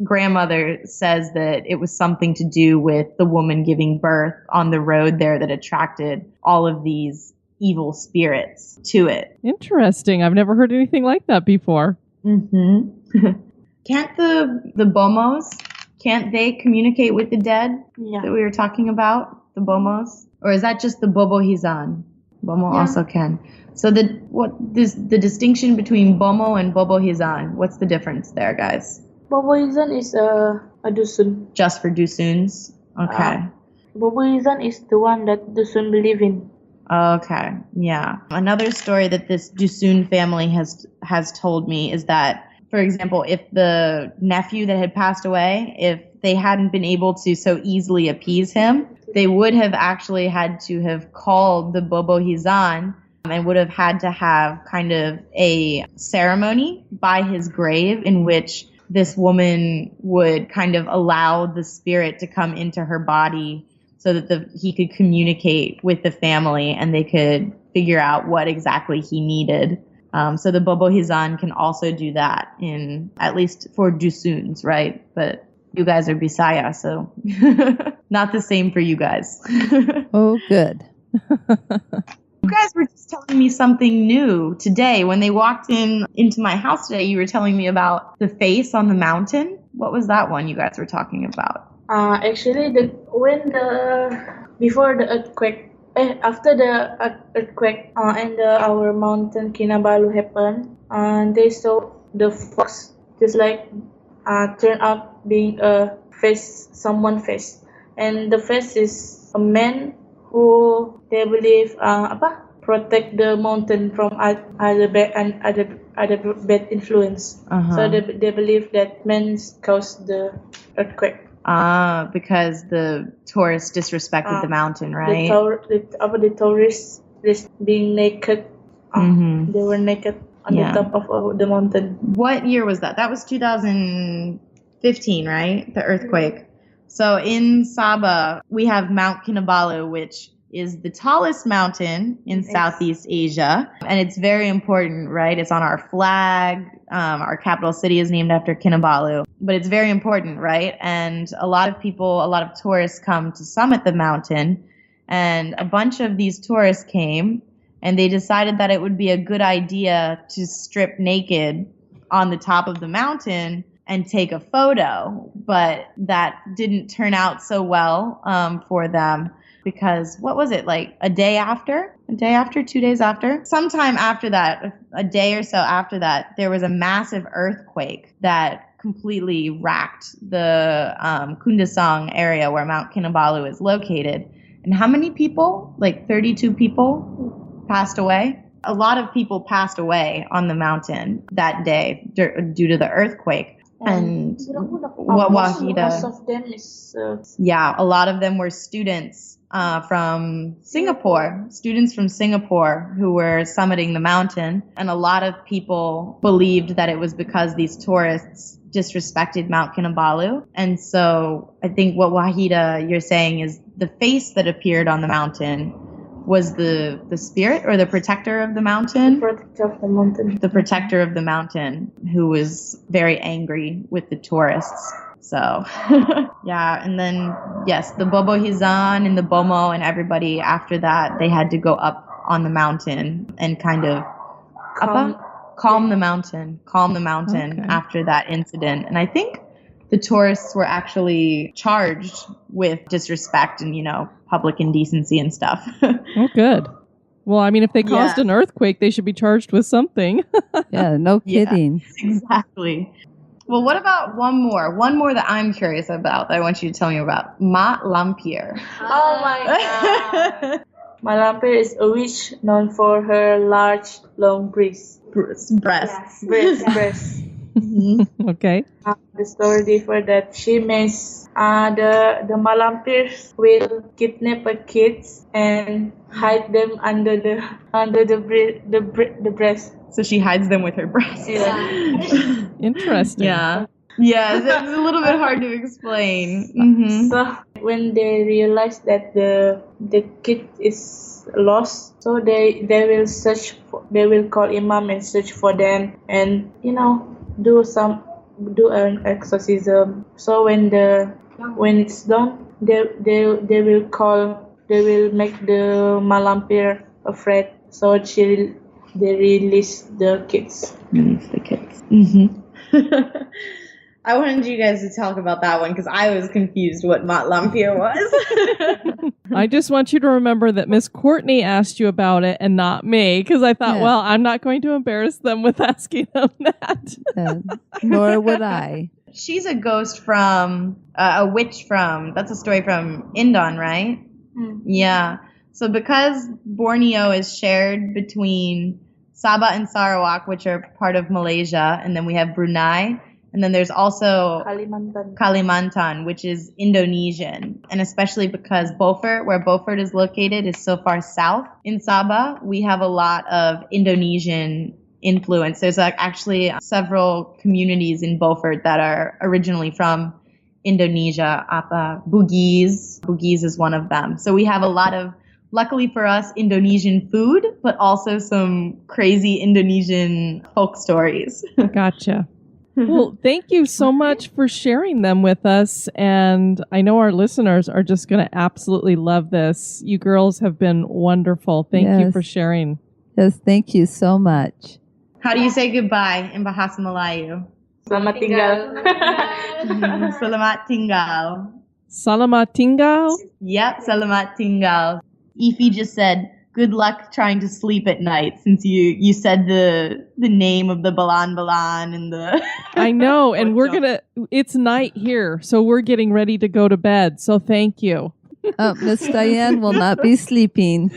grandmother says that it was something to do with the woman giving birth on the road there that attracted all of these evil spirits to it. Interesting. I've never heard anything like that before. Mm-hmm. Can't the Bomos, can't they communicate with the dead that we were talking about? The Bomos? Or is that just the Bobohizan? Bomo also can. So the distinction between Bomo and Bobohizan, what's the difference there, guys? Bobohizan is a dusun. Just for dusuns? Okay. Bobohizan is the one that dusun believe in. Okay, yeah. Another story that this Dusun family has told me is that, for example, if the nephew that had passed away, if they hadn't been able to so easily appease him, they would have actually had to have called the Bobohizan and would have had to have kind of a ceremony by his grave in which this woman would kind of allow the spirit to come into her body so that he could communicate with the family and they could figure out what exactly he needed. So the Bobohizan can also do that, at least for Dusuns, right? But you guys are Bisaya, so not the same for you guys. Oh, good. You guys were just telling me something new today. When they walked into my house today, you were telling me about the face on the mountain. What was that one you guys were talking about? Actually, before the earthquake, after the earthquake and our mountain Kinabalu happened, they saw the fox just like turn out being a face, someone face, and the face is a man who they believe protect the mountain from other bad influence. So they believe that men caused the earthquake. Because the tourists disrespected the mountain, right? The tourists being naked. They were naked on the top of the mountain. What year was that? That was 2015, right? The earthquake. So in Sabah, we have Mount Kinabalu, which is the tallest mountain in Southeast Asia. And it's very important, right? It's on our flag. Our capital city is named after Kinabalu. But it's very important, right? And a lot of tourists come to summit the mountain. And a bunch of these tourists came and they decided that it would be a good idea to strip naked on the top of the mountain and take a photo. But that didn't turn out so well for them. Because what was it, like a day after, 2 days after? Sometime after that, a day or so after that, there was a massive earthquake that completely racked the Kundasang area where Mount Kinabalu is located. And how many people? Like 32 people passed away? A lot of people passed away on the mountain that day due to the earthquake. And Waheedah, most of them is a lot of them were students from Singapore, who were summiting the mountain. And a lot of people believed that it was because these tourists disrespected Mount Kinabalu. And so I think what Waheedah, you're saying is the face that appeared on the mountain was the spirit or the protector of the mountain? The protector of the mountain. The protector of the mountain, who was very angry with the tourists. So, and then, yes, the Bobohizan and the Bomo and everybody after that, they had to go up on the mountain and kind of calm the mountain Okay. after that incident. And I think the tourists were actually charged with disrespect and, public indecency and stuff. Oh, good. Well, I mean, if they caused Yeah. an earthquake, they should be charged with something. Yeah, no Yeah. kidding. Exactly. Well, what about one more that I'm curious about that I want you to tell me about? Mak Lampir. Oh my god. Malampir is a witch known for her large, long breasts. Breasts. Breasts. Okay. The story differs that she makes the Malampirs will kidnap a kids and hide them under the breast. So she hides them with her breasts. Yeah. Interesting. Yeah. Yeah, it's a little bit hard to explain. Mhm. So when they realize that the kid is lost, so they will they will call imam and search for them, and do an exorcism. So when it's done, they will make the Malampir afraid, so they release the kids. Mm-hmm. I wanted you guys to talk about that one because I was confused what Mak Lampir was. I just want you to remember that Miss Courtney asked you about it and not me, because I thought, well, I'm not going to embarrass them with asking them that. Nor would I. She's a ghost from, a witch from, that's a story from Indon, right? Yeah. So because Borneo is shared between Sabah and Sarawak, which are part of Malaysia, and then we have Brunei, and then there's also Kalimantan, which is Indonesian. And especially because Beaufort, where Beaufort is located, is so far south in Sabah, we have a lot of Indonesian influence. There's actually several communities in Beaufort that are originally from Indonesia. Bugis is one of them. So we have a lot of, luckily for us, Indonesian food, but also some crazy Indonesian folk stories. Gotcha. Well, thank you so much for sharing them with us. And I know our listeners are just going to absolutely love this. You girls have been wonderful. Thank you for sharing. Yes, thank you so much. How do you say goodbye in Bahasa Melayu? Selamat tinggal. Selamat tinggal. Selamat tinggal? Yep, selamat tinggal. Ify just said, good luck trying to sleep at night, since you said the name of the Balan and the... I know, and it's night here, so we're getting ready to go to bed, so thank you. Miss Diane will not be sleeping.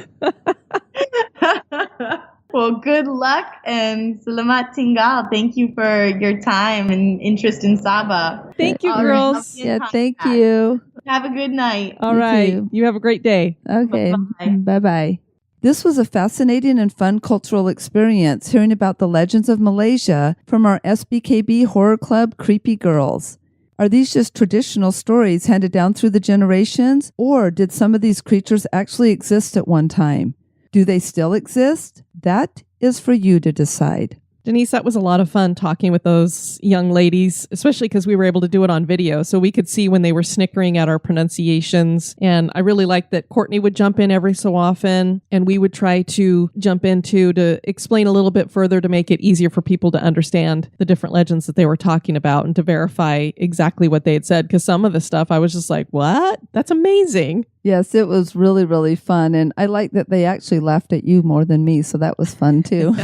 Well, good luck and selamat tinggal. Thank you for your time and interest in Sabah. Thank you, girls. Yeah, thank you. Have a good night. All right. You have a great day. Okay. Bye-bye. This was a fascinating and fun cultural experience hearing about the legends of Malaysia from our SBKB Horror Club Creepy Girls. Are these just traditional stories handed down through the generations, or did some of these creatures actually exist at one time? Do they still exist? That is for you to decide. Denise, that was a lot of fun talking with those young ladies, especially because we were able to do it on video, so we could see when they were snickering at our pronunciations. And I really liked that Courtney would jump in every so often, and we would try to jump in to explain a little bit further to make it easier for people to understand the different legends that they were talking about and to verify exactly what they had said. Because some of the stuff I was just like, what? That's amazing. Yes, it was really, really fun. And I like that they actually laughed at you more than me, so that was fun too.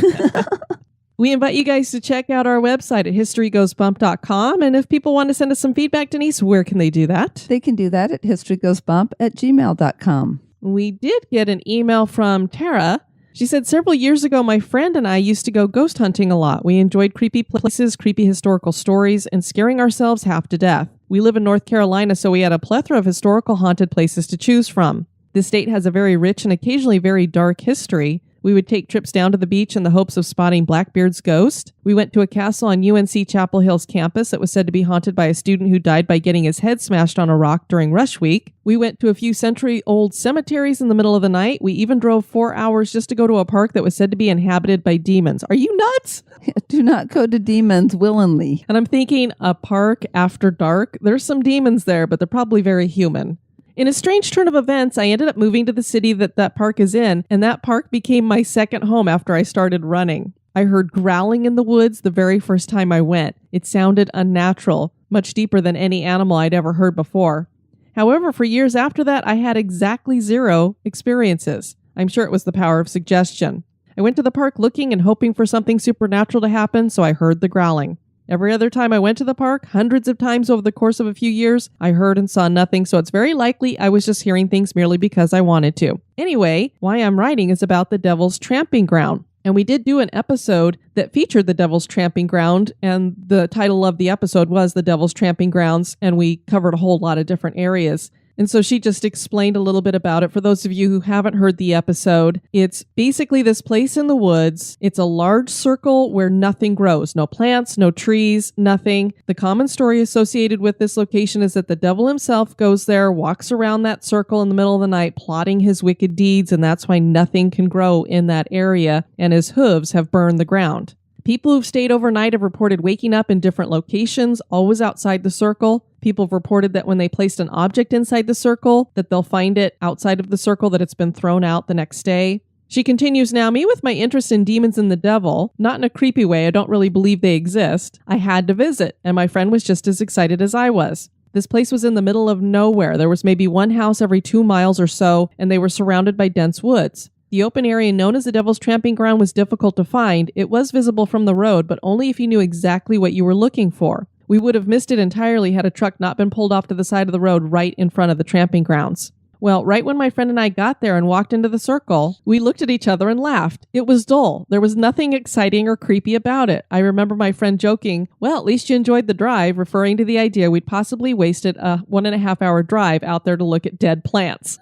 We invite you guys to check out our website at historygoesbump.com. And if people want to send us some feedback, Denise, where can they do that? They can do that at historygoesbump@gmail.com. We did get an email from Tara. She said, several years ago, my friend and I used to go ghost hunting a lot. We enjoyed creepy places, creepy historical stories, and scaring ourselves half to death. We live in North Carolina, so we had a plethora of historical haunted places to choose from. This state has a very rich and occasionally very dark history. We would take trips down to the beach in the hopes of spotting Blackbeard's ghost. We went to a castle on UNC Chapel Hill's campus that was said to be haunted by a student who died by getting his head smashed on a rock during rush week. We went to a few century-old cemeteries in the middle of the night. We even drove 4 hours just to go to a park that was said to be inhabited by demons. Are you nuts? Do not go to demons willingly. And I'm thinking, a park after dark? There's some demons there, but they're probably very human. In a strange turn of events, I ended up moving to the city that park is in, and that park became my second home after I started running. I heard growling in the woods the very first time I went. It sounded unnatural, much deeper than any animal I'd ever heard before. However, for years after that, I had exactly 0 experiences. I'm sure it was the power of suggestion. I went to the park looking and hoping for something supernatural to happen, so I heard the growling. Every other time I went to the park, hundreds of times over the course of a few years, I heard and saw nothing, so it's very likely I was just hearing things merely because I wanted to. Anyway, why I'm writing is about the Devil's Tramping Ground. And we did do an episode that featured the Devil's Tramping Ground, and the title of the episode was The Devil's Tramping Grounds, and we covered a whole lot of different areas. And so she just explained a little bit about it. For those of you who haven't heard the episode, it's basically this place in the woods. It's a large circle where nothing grows. No plants, no trees, nothing. The common story associated with this location is that the devil himself goes there, walks around that circle in the middle of the night, plotting his wicked deeds, and that's why nothing can grow in that area, and his hooves have burned the ground. People who've stayed overnight have reported waking up in different locations, always outside the circle. People have reported that when they placed an object inside the circle, that they'll find it outside of the circle, that it's been thrown out the next day. She continues, now, me with my interest in demons and the devil, not in a creepy way, I don't really believe they exist, I had to visit, and my friend was just as excited as I was. This place was in the middle of nowhere. There was maybe one house every 2 miles or so, and they were surrounded by dense woods. The open area known as the Devil's Tramping Ground was difficult to find. It was visible from the road, but only if you knew exactly what you were looking for. We would have missed it entirely had a truck not been pulled off to the side of the road right in front of the tramping grounds. Well, right when my friend and I got there and walked into the circle, we looked at each other and laughed. It was dull. There was nothing exciting or creepy about it. I remember my friend joking, well, at least you enjoyed the drive, referring to the idea we'd possibly wasted a 1.5-hour drive out there to look at dead plants.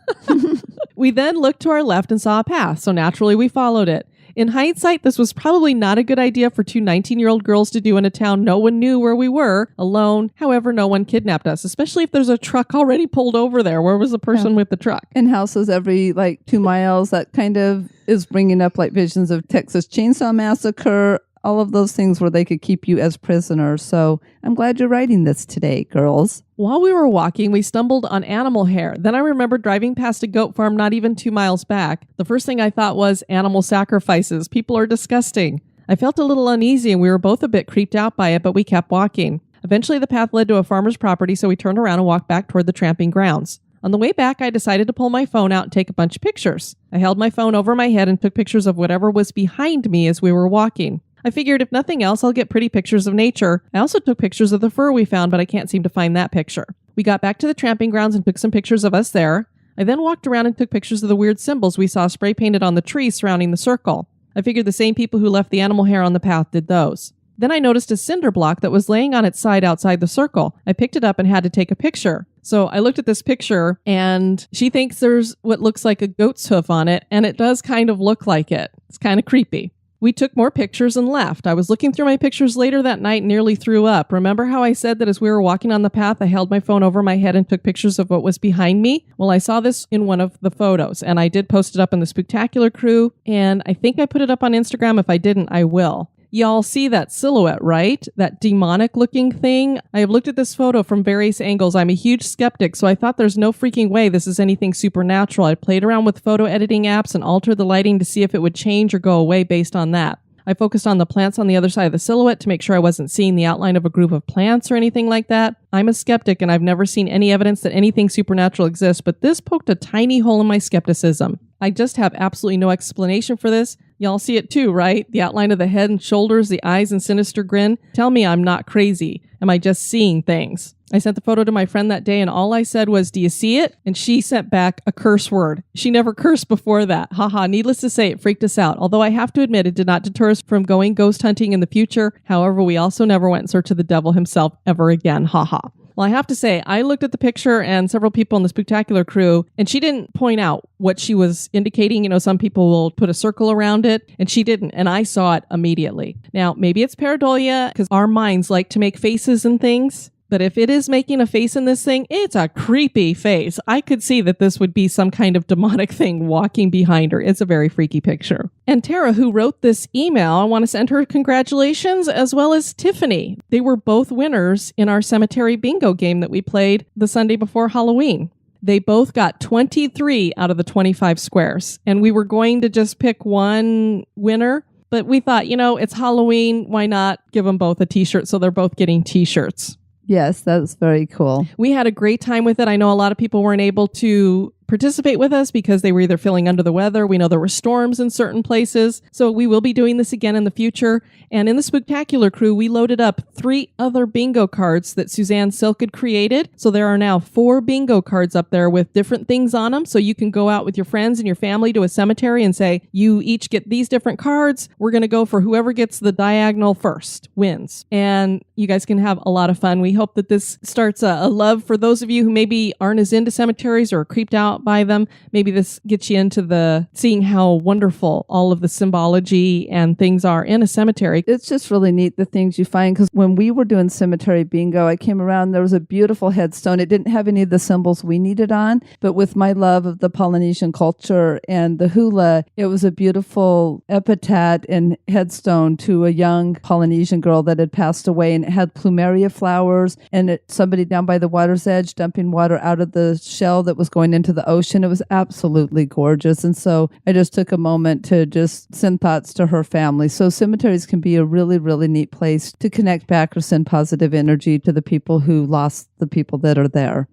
We then looked to our left and saw a path, so naturally we followed it. In hindsight, this was probably not a good idea for 2 19-year-old girls to do in a town no one knew where we were, alone. However, no one kidnapped us, especially if there's a truck already pulled over there. Where was the person with the truck? And houses every 2 miles, that kind of is bringing up visions of Texas Chainsaw Massacre, all of those things where they could keep you as prisoners. So I'm glad you're writing this today, girls. While we were walking, we stumbled on animal hair. Then I remembered driving past a goat farm not even 2 miles back. The first thing I thought was animal sacrifices. People are disgusting. I felt a little uneasy and we were both a bit creeped out by it, but we kept walking. Eventually the path led to a farmer's property, so we turned around and walked back toward the tramping grounds. On the way back, I decided to pull my phone out and take a bunch of pictures. I held my phone over my head and took pictures of whatever was behind me as we were walking. I figured if nothing else, I'll get pretty pictures of nature. I also took pictures of the fur we found, but I can't seem to find that picture. We got back to the tramping grounds and took some pictures of us there. I then walked around and took pictures of the weird symbols we saw spray painted on the trees surrounding the circle. I figured the same people who left the animal hair on the path did those. Then I noticed a cinder block that was laying on its side outside the circle. I picked it up and had to take a picture. So I looked at this picture and she thinks there's what looks like a goat's hoof on it, and it does kind of look like it. It's kind of creepy. We took more pictures and left. I was looking through my pictures later that night and nearly threw up. Remember how I said that as we were walking on the path, I held my phone over my head and took pictures of what was behind me? Well, I saw this in one of the photos, and I did post it up in the Spooktacular crew, and I think I put it up on Instagram. If I didn't, I will. Y'all see that silhouette, right? That demonic looking thing? I have looked at this photo from various angles. I'm a huge skeptic, so I thought there's no freaking way this is anything supernatural. I played around with photo editing apps and altered the lighting to see if it would change or go away based on that. I focused on the plants on the other side of the silhouette to make sure I wasn't seeing the outline of a group of plants or anything like that. I'm a skeptic and I've never seen any evidence that anything supernatural exists, but this poked a tiny hole in my skepticism. I just have absolutely no explanation for this. Y'all see it too, right? The outline of the head and shoulders, the eyes and sinister grin. Tell me I'm not crazy. Am I just seeing things? I sent the photo to my friend that day and all I said was, do you see it? And she sent back a curse word. She never cursed before that. Haha, needless to say, it freaked us out. Although I have to admit, it did not deter us from going ghost hunting in the future. However, we also never went in search of the devil himself ever again. Haha. Well, I have to say, I looked at the picture and several people in the Spooktacular crew, and she didn't point out what she was indicating. You know, some people will put a circle around it, and she didn't, and I saw it immediately. Now, maybe it's pareidolia, because our minds like to make faces and things. But if it is making a face in this thing, it's a creepy face. I could see that this would be some kind of demonic thing walking behind her. It's a very freaky picture. And Tara, who wrote this email, I want to send her congratulations, as well as Tiffany. They were both winners in our cemetery bingo game that we played the Sunday before Halloween. They both got 23 out of the 25 squares. And we were going to just pick one winner, but we thought, it's Halloween. Why not give them both a t-shirt? So they're both getting t-shirts. Yes, that's very cool. We had a great time with it. I know a lot of people weren't able to participate with us because they were either feeling under the weather. We know there were storms in certain places. So we will be doing this again in the future. And in the Spooktacular crew, we loaded up 3 other bingo cards that Suzanne Silk had created. So there are now 4 bingo cards up there with different things on them. So you can go out with your friends and your family to a cemetery and say, you each get these different cards. We're going to go for whoever gets the diagonal first wins. And you guys can have a lot of fun. We hope that this starts a love for those of you who maybe aren't as into cemeteries or are creeped out by them. Maybe this gets you into the seeing how wonderful all of the symbology and things are in a cemetery. It's just really neat the things you find, because when we were doing cemetery bingo, I came around, there was a beautiful headstone. It didn't have any of the symbols we needed on, but with my love of the Polynesian culture and the hula, it was a beautiful epitaph and headstone to a young Polynesian girl that had passed away, and it had plumeria flowers and somebody down by the water's edge dumping water out of the shell that was going into the ocean. It was absolutely gorgeous. And so I just took a moment to just send thoughts to her family. So cemeteries can be a really, really neat place to connect back or send positive energy to the people who lost the people that are there.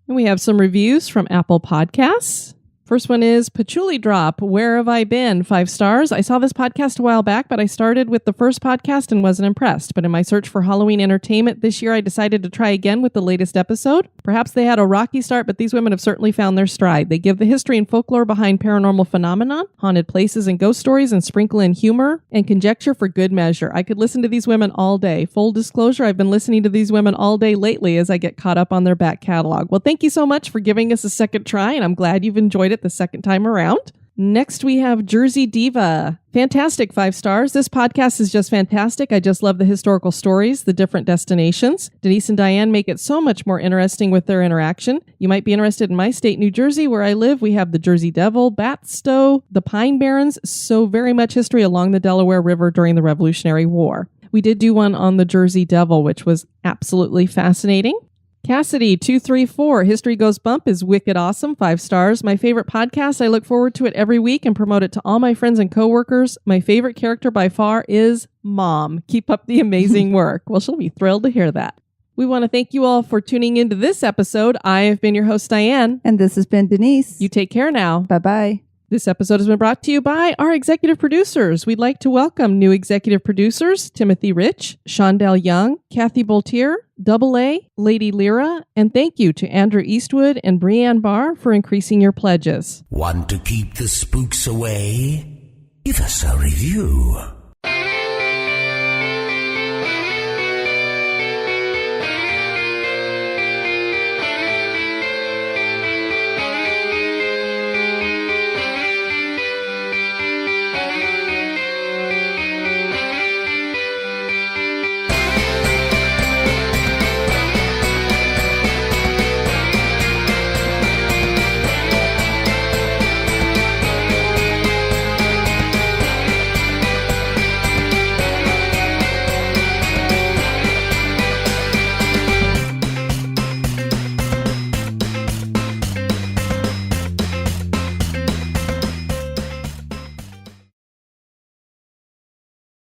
And we have some reviews from Apple Podcasts. First one is Patchouli Drop. Where have I been? 5 stars. I saw this podcast a while back, but I started with the first podcast and wasn't impressed. But in my search for Halloween entertainment this year, I decided to try again with the latest episode. Perhaps they had a rocky start, but these women have certainly found their stride. They give the history and folklore behind paranormal phenomenon, haunted places and ghost stories, and sprinkle in humor and conjecture for good measure. I could listen to these women all day. Full disclosure, I've been listening to these women all day lately as I get caught up on their back catalog. Well, thank you so much for giving us a second try, and I'm glad you've enjoyed it the second time around. Next, we have Jersey Diva. Fantastic, 5 stars. This podcast is just fantastic. I just love the historical stories, the different destinations. Denise and Diane make it so much more interesting with their interaction. You might be interested in my state, New Jersey, where I live. We have the Jersey Devil, Batstow, the Pine Barrens, so very much history along the Delaware River during the Revolutionary War. We did do one on the Jersey Devil, which was absolutely fascinating. Cassidy 234, History Goes Bump is wicked awesome, 5 stars. My favorite podcast. I look forward to it every week and promote it to all my friends and coworkers. My favorite character by far is Mom. Keep up the amazing work. Well, she'll be thrilled to hear that. We want to thank you all for tuning into this episode. I have been your host, Diane. And this has been Denise. You take care now. Bye-bye. This episode has been brought to you by our executive producers. We'd like to welcome new executive producers, Timothy Rich, Shondell Young, Kathy Boltier, Double A, Lady Lyra, and thank you to Andrew Eastwood and Brianne Barr for increasing your pledges. Want to keep the spooks away? Give us a review.